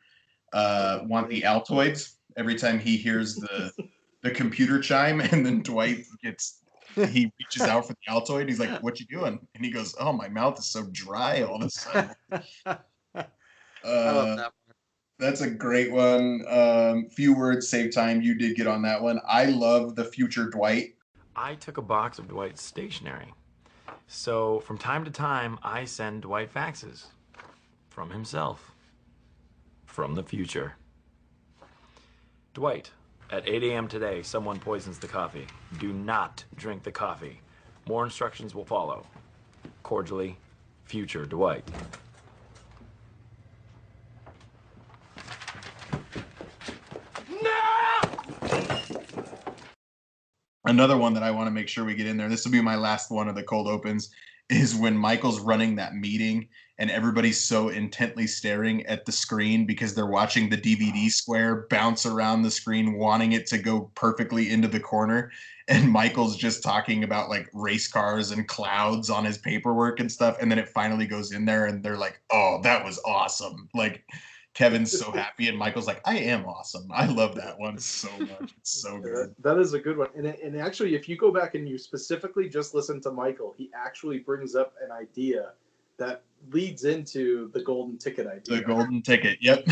want the Altoids every time he hears the computer chime, and then Dwight he reaches out for the Altoid. He's like, "What you doing?" And he goes, "Oh, my mouth is so dry all of a sudden." I love that. That's a great one. Few words save time. You did get on that one. I love the future Dwight. I took a box of Dwight's stationery. So from time to time, I send Dwight faxes from himself, from the future. Dwight, at 8 a.m. today, someone poisons the coffee. Do not drink the coffee. More instructions will follow. Cordially, future Dwight. Another one that I want to make sure we get in there, this will be my last one of the cold opens, is when Michael's running that meeting and everybody's so intently staring at the screen because they're watching the DVD square bounce around the screen, wanting it to go perfectly into the corner. And Michael's just talking about like race cars and clouds on his paperwork and stuff. And then it finally goes in there and they're like, oh, that was awesome. Like, Kevin's so happy, and Michael's like, I am awesome. I love that one so much. It's so good. That is a good one. And actually, if you go back and you specifically just listen to Michael, he actually brings up an idea that leads into the golden ticket idea. The golden ticket. Yep.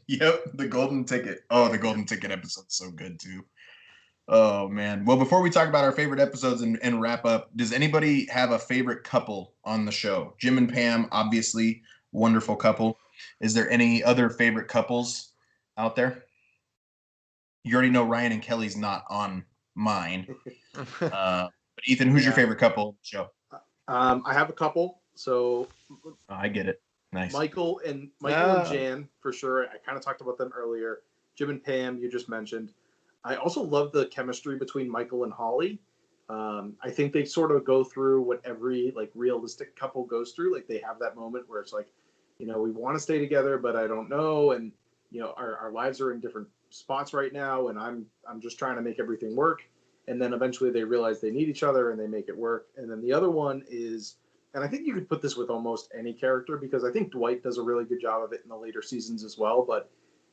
Yep. The golden ticket. Oh, the golden ticket episode's so good too. Oh man. Well, before we talk about our favorite episodes and wrap up, does anybody have a favorite couple on the show? Jim and Pam, obviously. Wonderful couple. Is there any other favorite couples out there? You already know Ryan and Kelly's not on mine. But Ethan, who's your favorite couple on the show? I have a couple. So I get it. Nice. Michael and Jan, for sure. I kind of talked about them earlier. Jim and Pam, you just mentioned. I also love the chemistry between Michael and Holly. I think they sort of go through what every like realistic couple goes through. Like they have that moment where it's like, you know, we want to stay together, but I don't know. And, you know, our lives are in different spots right now. And I'm just trying to make everything work. And then eventually they realize they need each other and they make it work. And then the other one is, and I think you could put this with almost any character because I think Dwight does a really good job of it in the later seasons as well. But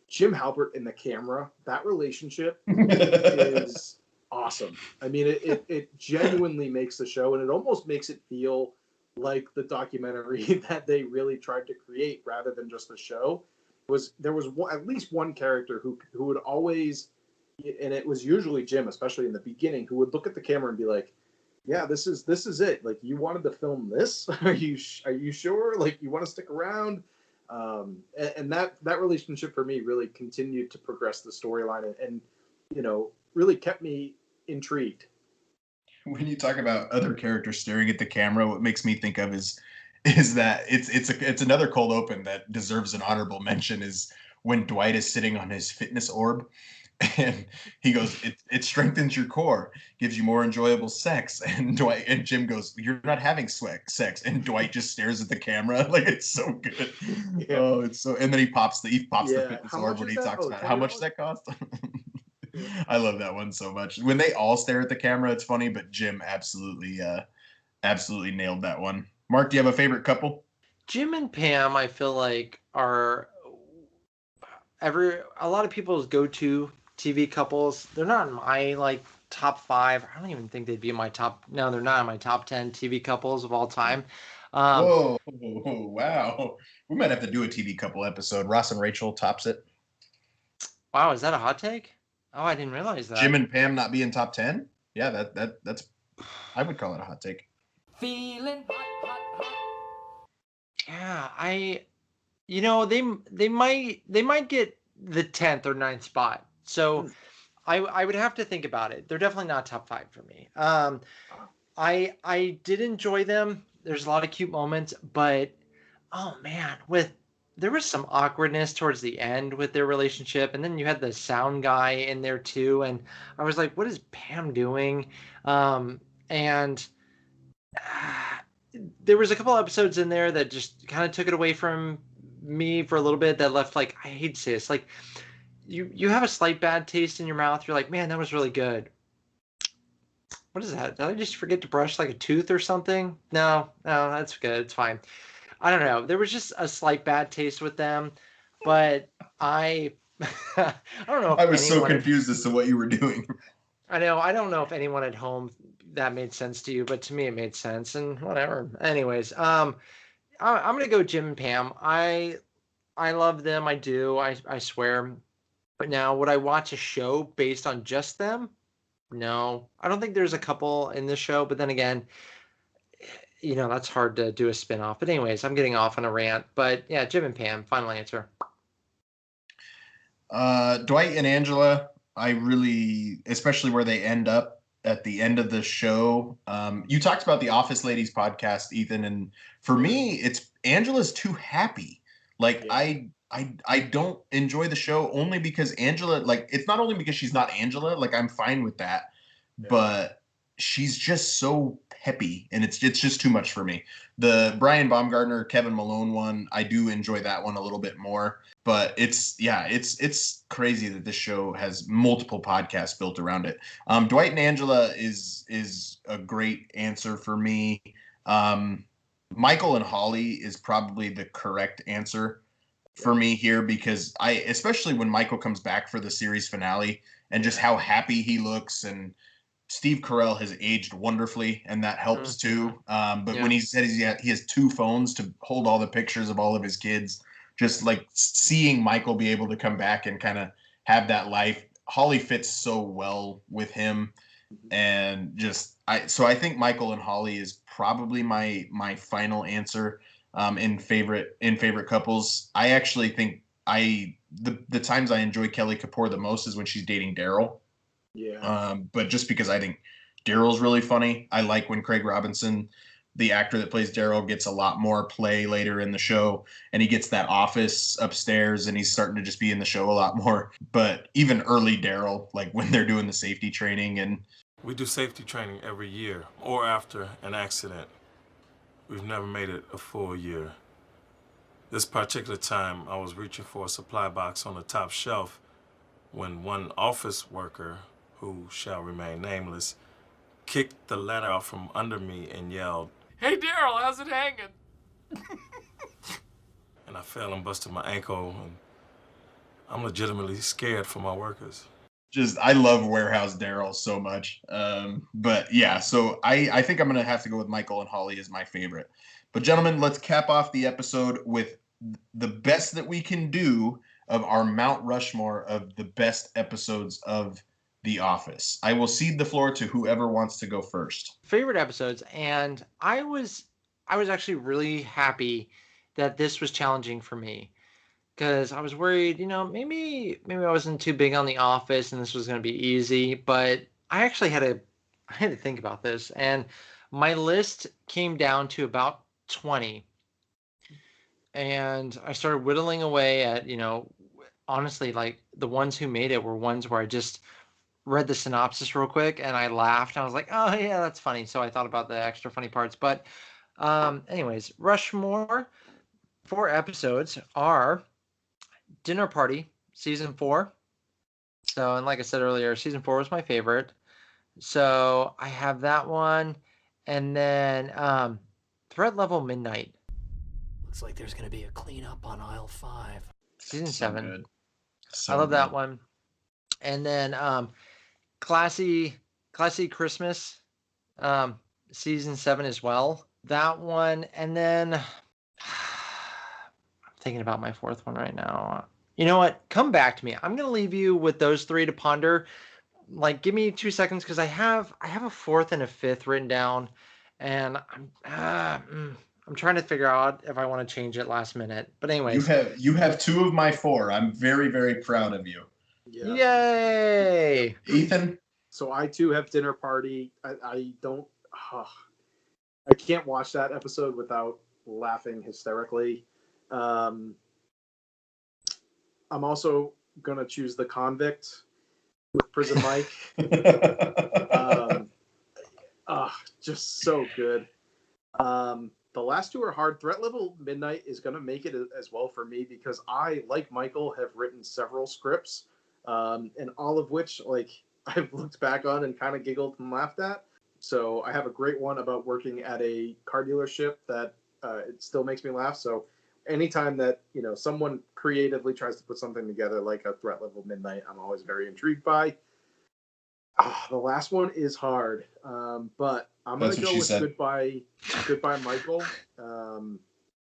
Jim Halpert and the camera, that relationship is awesome. I mean, it genuinely makes the show, and it almost makes it feel like the documentary that they really tried to create rather than just a show. There was at least one character who would always, and it was usually Jim, especially in the beginning, who would look at the camera and be like, yeah, this is it. Like, you wanted to film this? Are you sure? Like, you want to stick around? And that relationship for me really continued to progress the storyline and you know, really kept me intrigued. When you talk about other characters staring at the camera, what makes me think of is that it's another cold open that deserves an honorable mention is when Dwight is sitting on his fitness orb and he goes, it strengthens your core, gives you more enjoyable sex. And Jim goes, you're not having sex. And Dwight just stares at the camera. Like, it's so good. Yeah. Oh, it's so, and then he pops the fitness orb when he talks about how much that cost. I love that one so much. When they all stare at the camera, it's funny, but Jim absolutely nailed that one. Mark, do you have a favorite couple? Jim and Pam, I feel like, are a lot of people's go-to TV couples. They're not in my like top 5. I don't even think they'd be in my top. No, they're not in my top 10 TV couples of all time. Whoa, wow. We might have to do a TV couple episode. Ross and Rachel tops it. Wow, is that a hot take? Oh, I didn't realize that. Jim and Pam not being top 10? Yeah, that's I would call it a hot take. Feeling hot. Yeah, you know, they might get the 10th or 9th spot. So I would have to think about it. They're definitely not top 5 for me. I did enjoy them. There's a lot of cute moments, but oh man, there was some awkwardness towards the end with their relationship, and then you had the sound guy in there too, and I was like, what is Pam doing? And there was a couple episodes in there that just kind of took it away from me for a little bit, that left, like, I hate to say this, like, you have a slight bad taste in your mouth. You're like, man, that was really good. What is that? Did I just forget to brush like a tooth or something? No, that's good. It's fine. I don't know. There was just a slight bad taste with them, but I don't know. I was so confused as to what you were doing. I know. I don't know if anyone at home that made sense to you, but to me it made sense, and whatever. Anyways, I'm gonna go Jim and Pam. I love them. I do. I swear. But now, would I watch a show based on just them? No, I don't think there's a couple in this show. But then again, that's hard to do a spin-off. But anyways, I'm getting off on a rant. But yeah, Jim and Pam. Final answer. Dwight and Angela, I really, especially where they end up at the end of the show. You talked about the Office Ladies podcast, Ethan, and for me, it's Angela's too happy. Like I don't enjoy the show only because Angela, like, it's not only because she's not Angela, like I'm fine with that, but she's just so peppy and it's just too much for me. The Brian Baumgartner, Kevin Malone one, I do enjoy that one a little bit more, but it's crazy that this show has multiple podcasts built around it. Dwight and Angela is a great answer for me. Michael and Holly is probably the correct answer for me here because especially when Michael comes back for the series finale and just how happy he looks, and Steve Carell has aged wonderfully and that helps too. But when he said he has 2 phones to hold all the pictures of all of his kids, just like seeing Michael be able to come back and kind of have that life. Holly fits so well with him, and so I think Michael and Holly is probably my final answer in favorite couples. I actually think the times I enjoy Kelly Kapoor the most is when she's dating Daryl. Yeah. But just because I think Daryl's really funny. I like when Craig Robinson, the actor that plays Daryl, gets a lot more play later in the show, and he gets that office upstairs and he's starting to just be in the show a lot more. But even early Daryl, like when they're doing the safety training, and we do safety training every year or after an accident. We've never made it a full year. This particular time, I was reaching for a supply box on the top shelf when one office worker, who shall remain nameless, kicked the ladder out from under me and yelled, "Hey, Daryl, how's it hanging?" And I fell and busted my ankle, and I'm legitimately scared for my workers. I love Warehouse Daryl so much. But yeah, so I think I'm going to have to go with Michael and Holly as my favorite. But gentlemen, let's cap off the episode with the best that we can do of our Mount Rushmore of the best episodes of The Office. I will cede the floor to whoever wants to go first. Favorite episodes, and I was actually really happy that this was challenging for me because I was worried, maybe I wasn't too big on The Office and this was going to be easy, but I actually had to think about this, and my list came down to about 20. And I started whittling away at, honestly, like the ones who made it were ones where I just read the synopsis real quick and I laughed. And I was like, oh, yeah, that's funny. So I thought about the extra funny parts. But anyways, Rushmore, 4 episodes are Dinner Party, season 4. So, and like I said earlier, season 4 was my favorite. So I have that one. And then Threat Level Midnight. Looks like there's going to be a cleanup on aisle 5. Season So 7. good. So I love that good. one. And then Classy Christmas, season 7 as well. That one. And then I'm thinking about my 4th one right now. You know what? Come back to me. I'm going to leave you with those 3 to ponder. Like, give me 2 seconds because I have a 4th and a 5th written down, and I'm trying to figure out if I want to change it last minute. But anyways, You have 2 of my 4. I'm very, very proud of you. Yeah. Yay! Ethan? So I too have Dinner Party. I don't. I can't watch that episode without laughing hysterically. I'm also gonna choose The Convict with Prison Mike. Just so good. The last 2 are hard. Threat Level Midnight is going to make it as well for me because I, like Michael, have written several scripts, and all of which, like, I've looked back on and kind of giggled and laughed at. So I have a great one about working at a car dealership that it still makes me laugh. So anytime that, someone creatively tries to put something together like a Threat Level Midnight, I'm always very intrigued by. The last one is hard, but I'm going to go with Goodbye Michael.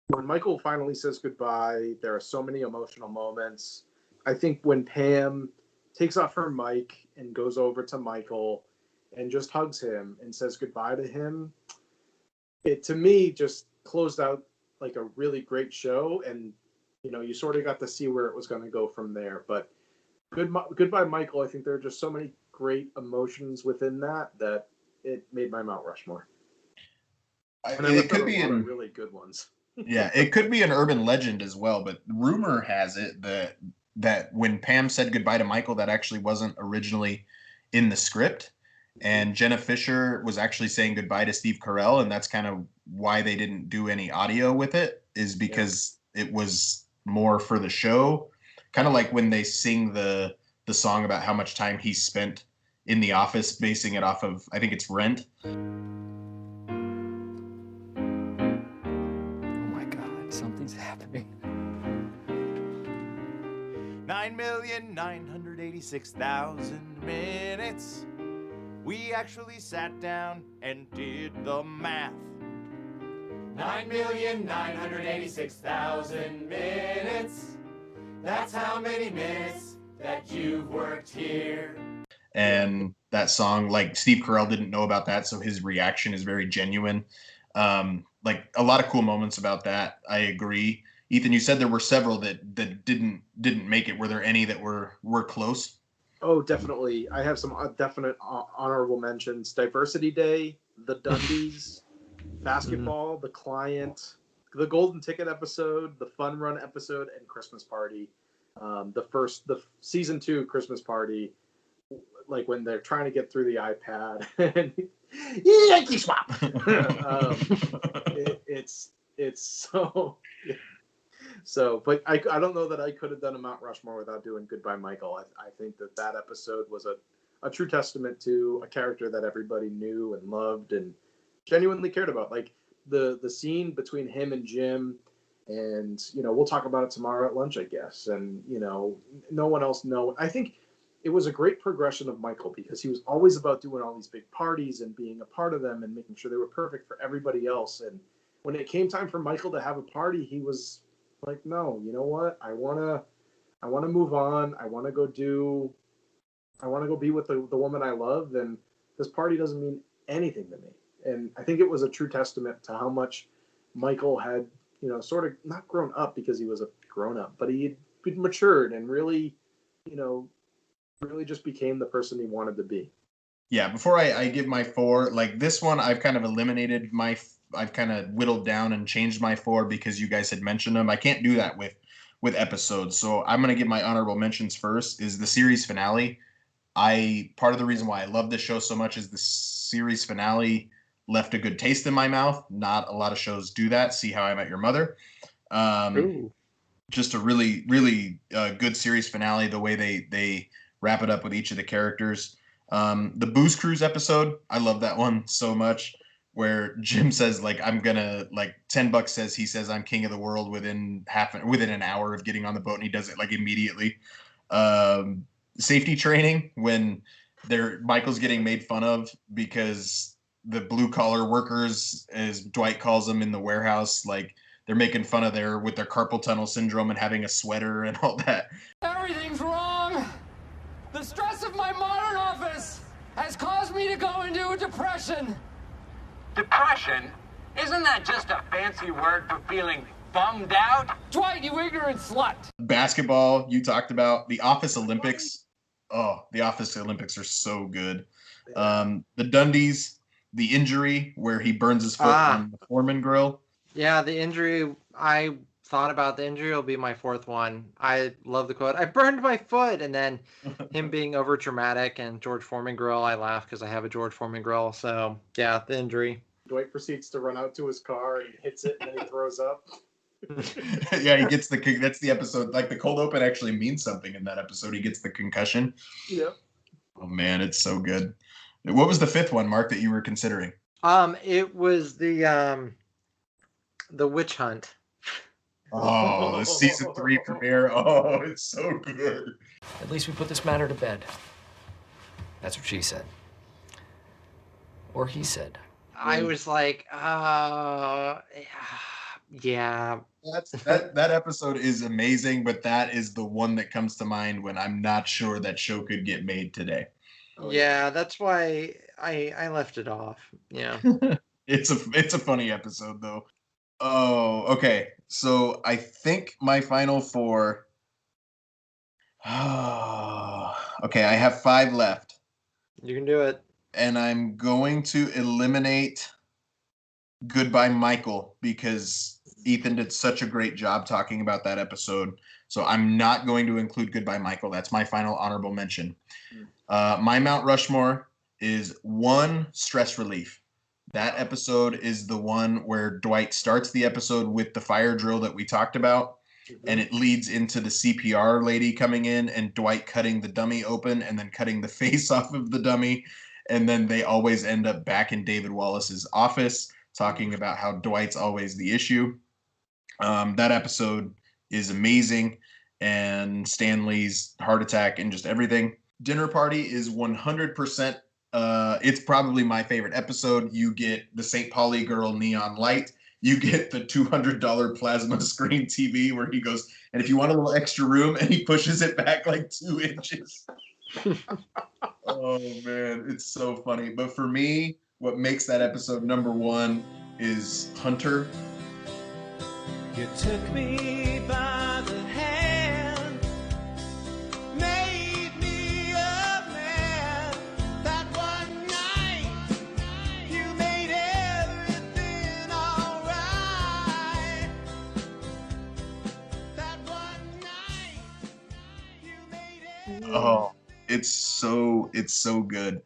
When Michael finally says goodbye, there are so many emotional moments. I think when Pam takes off her mic and goes over to Michael and just hugs him and says goodbye to him, it to me just closed out like a really great show. And you sort of got to see where it was going to go from there. But goodbye, Michael. I think there are just so many great emotions within that it made my Mount Rushmore. And It could be a lot of in, really good ones. yeah, it could be an urban legend as well, but rumor has it that when Pam said goodbye to Michael, that actually wasn't originally in the script. And Jenna Fisher was actually saying goodbye to Steve Carell, and that's kind of why they didn't do any audio with it, is because it was more for the show. Kind of like when they sing the song about how much time he spent in the office, basing it off of, I think it's Rent. Something's happening. 9,986,000 minutes. We actually sat down and did the math. 9,986,000 minutes. That's how many minutes that you've worked here. And that song, like Steve Carell didn't know about that, so his reaction is very genuine. Like a lot of cool moments about that. I agree. Ethan, you said there were several that didn't make it. Were there any that were close? Oh, definitely. I have some definite honorable mentions. Diversity Day, The Dundies, Basketball, The Client, the Golden Ticket episode, the Fun Run episode, and Christmas Party. The season 2 Christmas Party, like when they're trying to get through the iPad and Yankee swap. It's so, but I don't know that I could have done a Mount Rushmore without doing Goodbye Michael. I think that episode was a true testament to a character that everybody knew and loved and genuinely cared about. Like the scene between him and Jim, and we'll talk about it tomorrow at lunch, I guess. And no one else know. I think it was a great progression of Michael because he was always about doing all these big parties and being a part of them and making sure they were perfect for everybody else. And when it came time for Michael to have a party, he was like, no, you know what? I want to move on. I want to go be with the woman I love. And this party doesn't mean anything to me. And I think it was a true testament to how much Michael had, sort of not grown up because he was a grown up, but he had matured and really, really just became the person he wanted to be. Yeah, before I give my 4, like this one, I've kind of eliminated I've kind of whittled down and changed my 4 because you guys had mentioned them. I can't do that with episodes. So I'm going to give my honorable mentions first is the series finale. Part of the reason why I love this show so much is the series finale left a good taste in my mouth. Not a lot of shows do that. See How I Met Your Mother. Just a really, really good series finale, the way they wrap it up with each of the characters. The Booze Cruise episode, I love that one so much, where Jim says, like, I'm gonna, like, $10 says he says I'm king of the world within an hour of getting on the boat, and he does it like immediately. Safety training, when Michael's getting made fun of because the blue collar workers, as Dwight calls them in the warehouse, like they're making fun of with their carpal tunnel syndrome and having a sweater and all that. Everything's wrong. The stress of my modern office has caused me to go into a depression. Depression? Isn't that just a fancy word for feeling bummed out? Dwight, you ignorant slut. Basketball, you talked about. The Office Olympics. Oh, the Office Olympics are so good. The Dundies, the injury where he burns his foot on the Foreman grill. Yeah, the injury, I thought about the injury will be my 4th one. I love the quote, I burned my foot. And then him being over dramatic and George Foreman grill, I laugh because I have a George Foreman grill. So yeah, the injury. Dwight proceeds to run out to his car and hits it and then he throws up. Yeah, he gets that's the episode. Like the cold open actually means something in that episode. He gets the concussion. Yeah. Oh man, it's so good. What was the 5th one, Mark, that you were considering? It was the witch hunt. Oh, the season 3 premiere. Oh, it's so good. At least we put this matter to bed. That's what she said. Or he said. I was like, Yeah. That episode is amazing, but that is the one that comes to mind when I'm not sure that show could get made today. Yeah, that's why I left it off. Yeah. It's a funny episode though. Oh, okay. So I think my final four. Okay, I have 5 left. You can do it. And I'm going to eliminate Goodbye Michael because Ethan did such a great job talking about that episode. So I'm not going to include Goodbye Michael. That's my final honorable mention. My Mount Rushmore is 1, Stress Relief. That episode is the one where Dwight starts the episode with the fire drill that we talked about, and it leads into the CPR lady coming in and Dwight cutting the dummy open and then cutting the face off of the dummy. And then they always end up back in David Wallace's office talking about how Dwight's always the issue. That episode is amazing, and Stanley's heart attack and just everything. Dinner Party is 100%. It's probably my favorite episode. You get the St. Pauli girl neon light. You get the $200 plasma screen TV where he goes, and if you want a little extra room, and he pushes it back like 2 inches. Oh man, it's so funny. But for me, what makes that episode number 1 is Hunter. You took me by the hand, made me a man. That one night, you made everything alright. That one night, you made Oh, it's so good.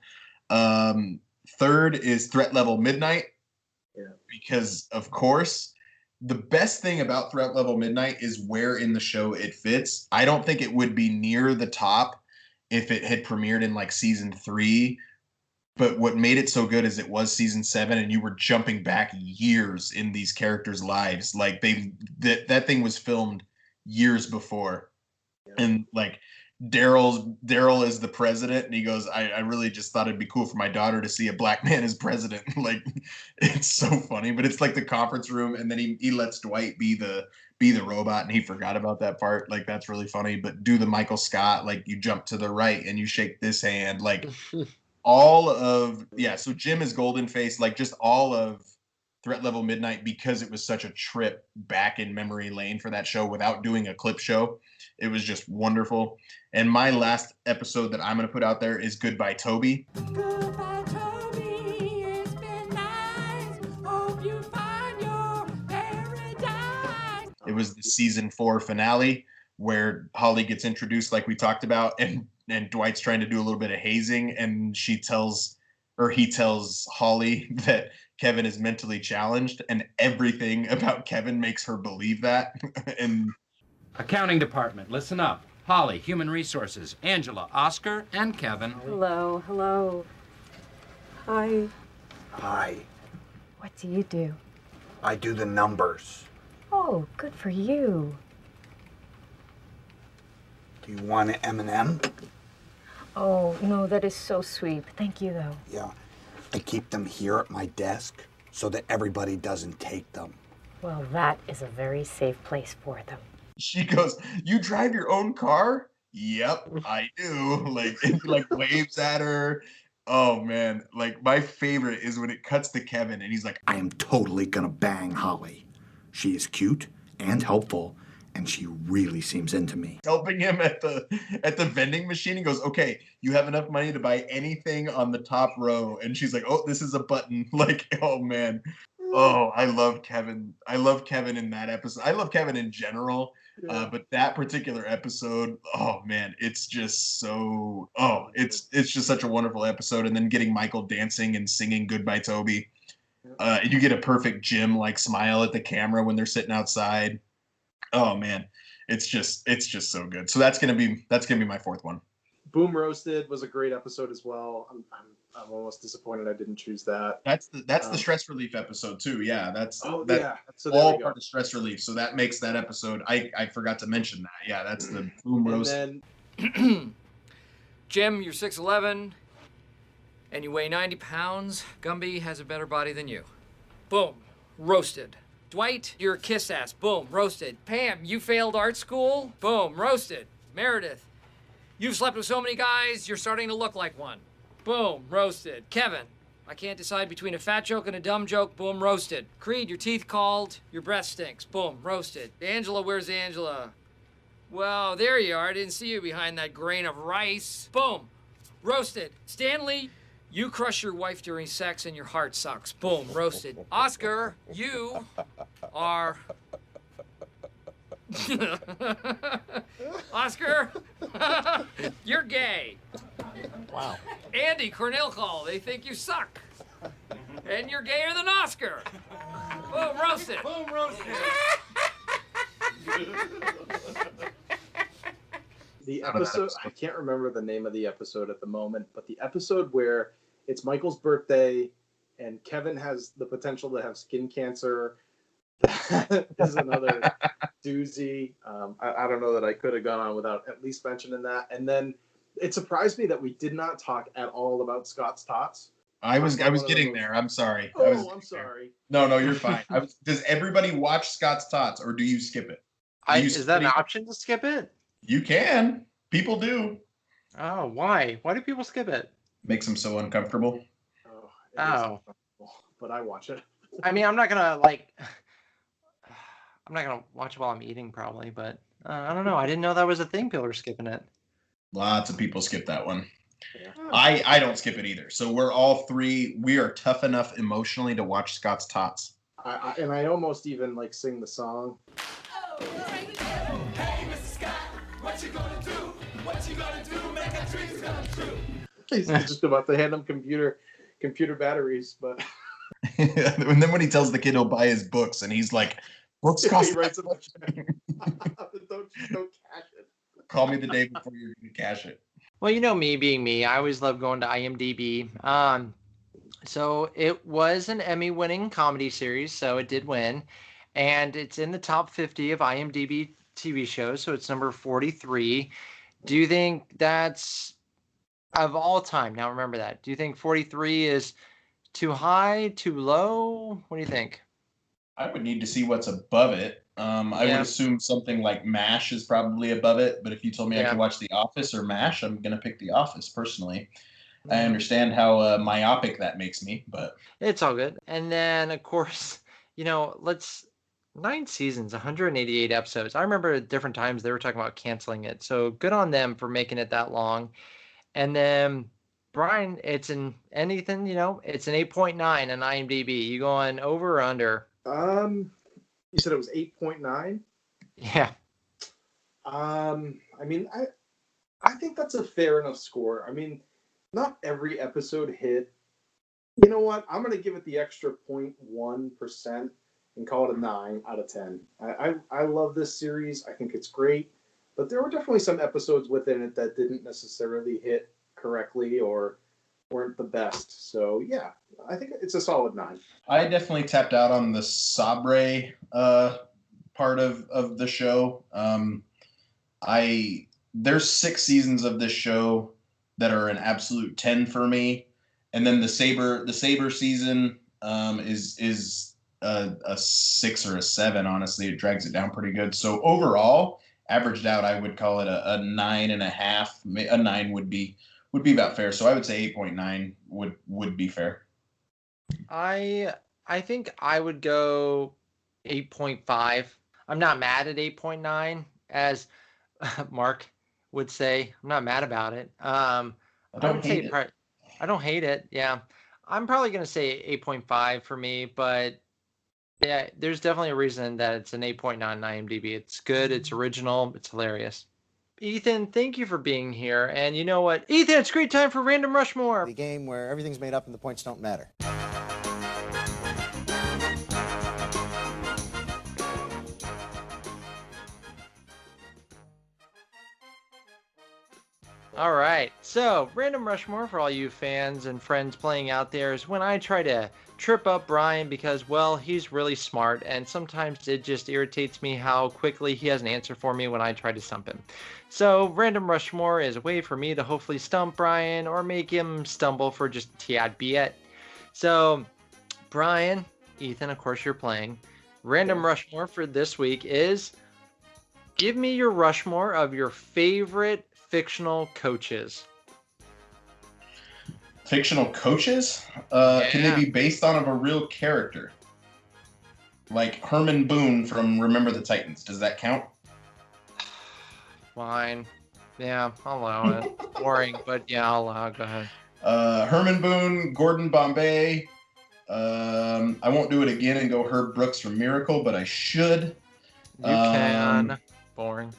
Third is Threat Level Midnight. Yeah. Because of course, the best thing about Threat Level Midnight is where in the show it fits. I don't think it would be near the top if it had premiered in like season 3. But what made it so good is it was season 7, and you were jumping back years in these characters' lives. Like that thing was filmed years before, and like Daryl is the president, and he goes, I really just thought it'd be cool for my daughter to see a black man as president. Like, it's so funny, but it's like the conference room, and then he lets Dwight be the robot, and he forgot about that part. Like, that's really funny. But do the Michael Scott, like, you jump to the right and you shake this hand, like all of so Jim is Golden Face, like just all of Threat Level Midnight, because it was such a trip back in memory lane for that show without doing a clip show. It was just wonderful. And my last episode that I'm going to put out there is Goodbye Toby. Goodbye, Toby. It's been nice. Hope you find your paradise. It was the season 4 finale where Holly gets introduced, like we talked about, and Dwight's trying to do a little bit of hazing, and he tells Holly that Kevin is mentally challenged, and everything about Kevin makes her believe that. And Accounting department, listen up. Holly, human resources. Angela, Oscar, and Kevin. Hello, hello. Hi. Hi. What do you do? I do the numbers. Oh, good for you. Do you want an M&M? Oh, no, that is so sweet. Thank you, though. Yeah. I keep them here at my desk so that everybody doesn't take them. Well, that is a very safe place for them. she goes, "You drive your own car?" "Yep, I do." Like, and he like waves at her. Oh man, like my favorite is when it cuts to Kevin and he's like, I am totally gonna bang Holly. She is cute and helpful, and she really seems into me. helping him at the vending machine. He goes, "Okay, you have enough money to buy anything on the top row." And she's like, "Oh, this is a button." Like, oh man. Oh, I love Kevin. I love Kevin in that episode. I love Kevin in general. But that particular episode, oh man, it's just so, it's just such a wonderful episode. And then getting Michael dancing and singing Goodbye Toby. You get a perfect Jim like smile at the camera when they're sitting outside. Oh man, it's just so good. So that's gonna be my fourth one. Boom Roasted was a great episode as well. I'm almost disappointed I didn't choose that. That's the stress relief episode too. Yeah, that's So all part of stress relief. So that makes that episode. I forgot to mention that. Yeah, that's the Boom Roasted. Then Jim, you're 6'11", and you weigh 90 pounds. Gumby has a better body than you. Boom, roasted. Dwight, you're a kiss ass. Boom, roasted. Pam, you failed art school. Boom, roasted. Meredith, you've slept with so many guys, you're starting to look like one. Boom, roasted. Kevin, I can't decide between a fat joke and a dumb joke. Boom, roasted. Creed, your teeth called. Your breath stinks. Boom, roasted. Angela, where's Angela? Well, there you are. I didn't see you behind that grain of rice. Boom, roasted. Stanley, you crush your wife during sex and your heart sucks. Boom, roasted. Oscar, you are... Oscar, you're gay. Wow. Andy, Cornell call. They think you suck. And you're gayer than Oscar. Boom, roasted. Boom, roasted. The episode, I can't remember the name of the episode at the moment, but the episode where it's Michael's birthday and Kevin has the potential to have skin cancer is another doozy. I don't know that I could have gone on without at least mentioning that. And then it surprised me that we did not talk at all about Scott's Tots. I was getting there. I'm sorry. I'm sorry. No, you're fine. Does everybody watch Scott's Tots, or do you skip it? Is that an option to skip it? You can. People do. Oh, why? Why do people skip it? Makes them so uncomfortable. Oh. But I watch it. I mean, I'm not gonna watch it while I'm eating, probably. But I don't know. I didn't know that was a thing. People are skipping it. Lots of people skip that one. Yeah. I don't skip it either. So we're all three. We are tough enough emotionally to watch Scott's Tots. I almost even like sing the song. Hey, Mr. Scott, what you gonna do? What you gonna do? Make our dreams come true. He's just about to hand him computer batteries, but And then when he tells the kid he'll buy his books, and he's like, "Books cost." he writes a bunch of don't cash it. Call me the day before you're going to cash it. Well, you know me being me, I always love going to IMDb. So it was an Emmy-winning comedy series, so it did win, and it's in the top 50 of IMDb TV shows, so it's number 43. Do you think that's of all time? Now remember that. Do you think 43 is too high, too low? What do you think? I would need to see what's above it. I would assume something like MASH is probably above it, but if you told me I could watch The Office or MASH, I'm going to pick The Office personally. I understand how myopic that makes me, but it's all good. And then, of course, 9 seasons, 188 episodes. I remember at different times they were talking about canceling it. So good on them for making it that long. And then, Bryan, it's an 8.9 on IMDb. You going over or under? You said it was 8.9? Yeah. I mean, I think that's a fair enough score. I mean, not every episode hit. You know what? I'm going to give it the extra 0.1% and call it a 9 out of 10. I love this series. I think it's great. But there were definitely some episodes within it that didn't necessarily hit correctly or weren't the best. So, yeah, I think it's a solid 9. I definitely tapped out on the Sabre part of the show. There's 6 seasons of this show that are an absolute 10 for me, and then the Saber season is a 6 or a 7. Honestly, it drags it down pretty good. So overall, averaged out, I would call it a 9.5. A 9 would be about fair. So I would say 8.9 would be fair. I think I would go 8.5. I'm not mad at 8.9, as Mark would say. I'm not mad about it. I don't hate it. Yeah, I'm probably gonna say 8.5 for me, but yeah, there's definitely a reason that it's an 8.9 on IMDb. It's good. It's original. It's hilarious. Ethan, thank you for being here. And you know what, Ethan, it's great time for Random Rushmore. The game where everything's made up and the points don't matter. All right, so Random Rushmore for all you fans and friends playing out there is when I try to trip up Bryan because, well, he's really smart, and sometimes it just irritates me how quickly he has an answer for me when I try to stump him. So Random Rushmore is a way for me to hopefully stump Bryan or make him stumble for just a tad bit. So Bryan, Ethan, of course you're playing. Random Rushmore for this week is give me your Rushmore of your favorite fictional coaches. Fictional coaches? Can they be based on of a real character? Like Herman Boone from Remember the Titans. Does that count? Fine. Yeah, I'll allow it. Boring, but yeah, I'll allow it. Go ahead. Herman Boone, Gordon Bombay. I won't do it again and go Herb Brooks from Miracle, but I should. You can. Boring.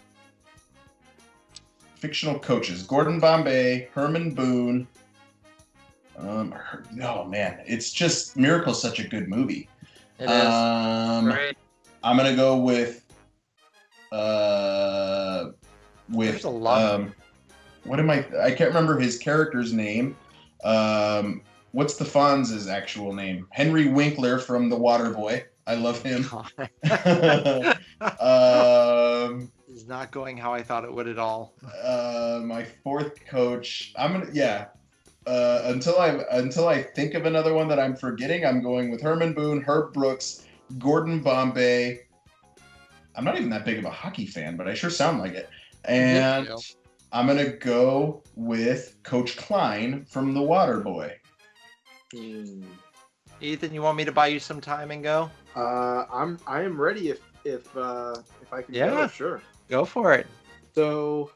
Fictional coaches: Gordon Bombay, Herman Boone. No man, it's just Miracle's such a good movie. It is. Great. I'm gonna go with There's a lot. What am I can't remember his character's name. What's the Fonz's actual name? Henry Winkler from The Waterboy. I love him. It's not going how I thought it would at all. My fourth coach. Until I think of another one that I'm forgetting, I'm going with Herman Boone, Herb Brooks, Gordon Bombay. I'm not even that big of a hockey fan, but I sure sound like it. And I'm gonna go with Coach Klein from The Waterboy. Ethan, you want me to buy you some time and go? I am ready if I can go, sure. Go for it. So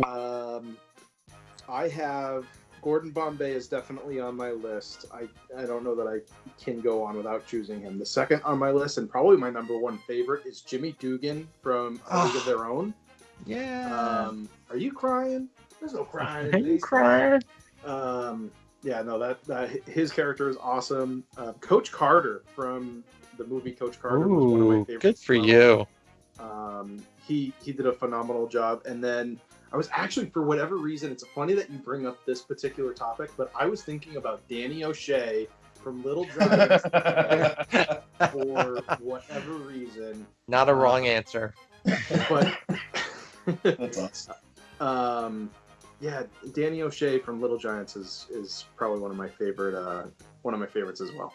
I have Gordon Bombay is definitely on my list. I don't know that I can go on without choosing him. The second on my list, and probably my number one favorite, is Jimmy Dugan from A League of Their Own. Yeah. Are you crying? There's no crying. Are you crying? Yeah, no, that his character is awesome. Coach Carter from the movie Coach Carter was one of my favorites. Good for you. He did a phenomenal job. And then I was actually, for whatever reason, it's funny that you bring up this particular topic, but I was thinking about Danny O'Shea from Little Giants for whatever reason. Not a wrong answer. But that's awesome. Yeah, Danny O'Shea from Little Giants is probably one of my favorites as well.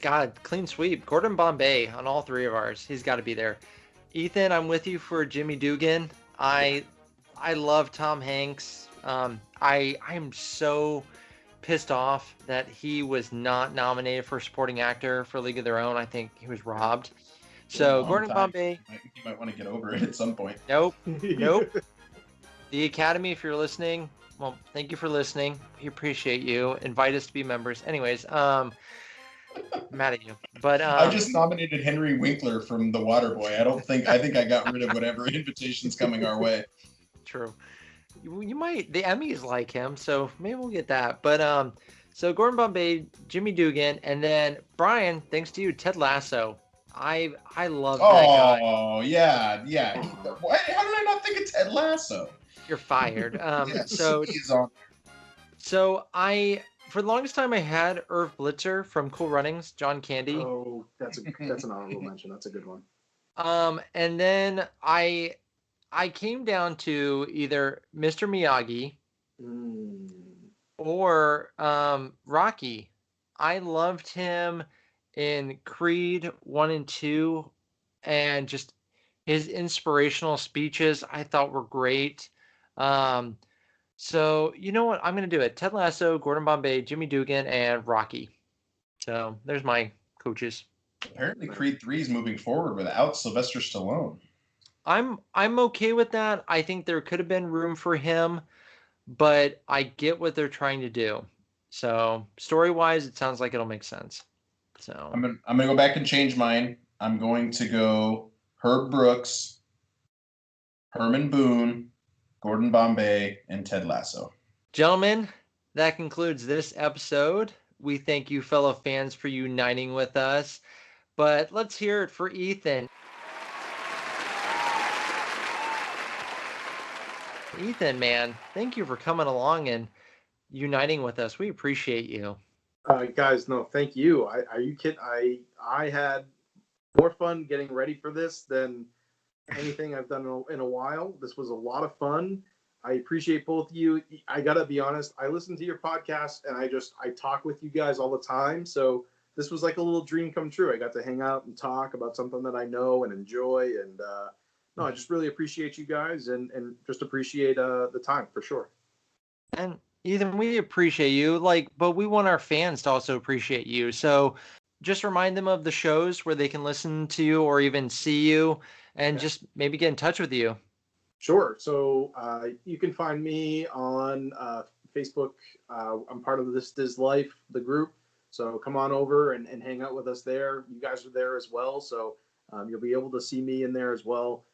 God, clean sweep. Gordon Bombay on all three of ours. He's got to be there. Ethan, I'm with you for Jimmy Dugan. I love Tom Hanks. I'm so pissed off that he was not nominated for supporting actor for League of Their Own. I think he was robbed. So Gordon Bombay. You might want to get over it at some point. Nope. The Academy, if you're listening, well, thank you for listening. We appreciate you. Invite us to be members. Anyways, mad at you. But I just nominated Henry Winkler from The Waterboy. I think I got rid of whatever invitations coming our way. True. You might. The Emmys like him, so maybe we'll get that. But so Gordon Bombay, Jimmy Dugan, and then Bryan. Thanks to you, Ted Lasso. I love that guy. Oh yeah. Why, how did I not think of Ted Lasso? You're fired. Yes, so he's on. So for the longest time I had Irv Blitzer from Cool Runnings, John Candy. Oh, that's an honorable mention. That's a good one. And then I came down to either Mr. Miyagi or Rocky. I loved him in Creed 1 and 2, and just his inspirational speeches I thought were great. So you know what? I'm going to do it. Ted Lasso, Gordon Bombay, Jimmy Dugan, and Rocky. So there's my coaches. Apparently Creed 3 is moving forward without Sylvester Stallone. I'm okay with that. I think there could have been room for him, but I get what they're trying to do. So story-wise, it sounds like it'll make sense. So I'm gonna go back and change mine. I'm going to go Herb Brooks, Herman Boone, Gordon Bombay, and Ted Lasso. Gentlemen, that concludes this episode. We thank you, fellow fans, for uniting with us. But let's hear it for Ethan. Ethan, man, thank you for coming along and uniting with us. We appreciate you. Guys, no, thank you. Are you kidding? I had more fun getting ready for this than anything I've done in a while. This was a lot of fun. I appreciate both of you. I gotta be honest, I listen to your podcast and I talk with you guys all the time. So this was like a little dream come true. I got to hang out and talk about something that I know and enjoy. And no, I just really appreciate you guys and just appreciate the time for sure. And Ethan, we appreciate you, but we want our fans to also appreciate you. So just remind them of the shows where they can listen to you or even see you and just maybe get in touch with you. Sure. So you can find me on Facebook. I'm part of This Is Life, the group. So come on over and hang out with us there. You guys are there as well. So you'll be able to see me in there as well.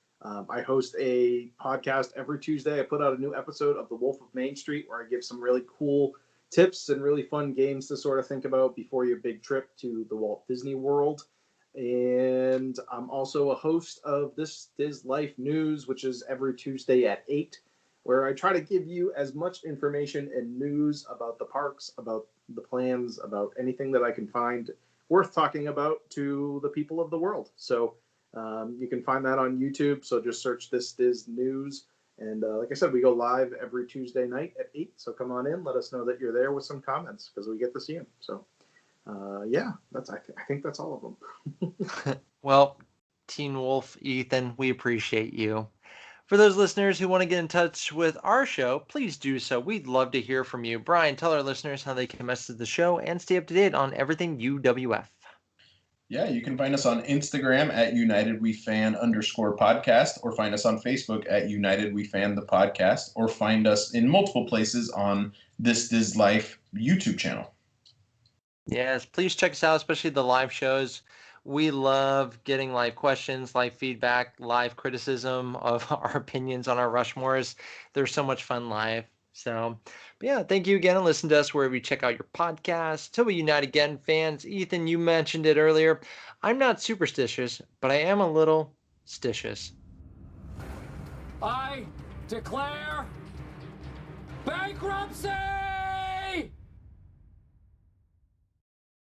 I host a podcast every Tuesday. I put out a new episode of The Wolf of Main Street where I give some really cool tips and really fun games to sort of think about before your big trip to the Walt Disney World. And I'm also a host of This Is Life News, which is every Tuesday at 8, where I try to give you as much information and news about the parks, about the plans, about anything that I can find worth talking about to the people of the world. So you can find that on YouTube. So just search This Is News. And like I said, we go live every Tuesday night at 8. So come on in. Let us know that you're there with some comments because we get to see them. So yeah, I think that's all of them. Well, Teen Wolf, Ethan, we appreciate you. For those listeners who want to get in touch with our show, please do so. We'd love to hear from you. Bryan, tell our listeners how they can message the show and stay up to date on everything UWF. Yeah, you can find us on Instagram at UnitedWeFan_podcast, or find us on Facebook at UnitedWeFan the podcast, or find us in multiple places on This Is Life YouTube channel. Yes, please check us out, especially the live shows. We love getting live questions, live feedback, live criticism of our opinions on our Rushmores. There's so much fun live. So, but yeah, thank you again and listen to us wherever you check out your podcast. Till we unite again, fans. Ethan, you mentioned it earlier. I'm not superstitious, but I am a little stitious. I declare bankruptcy!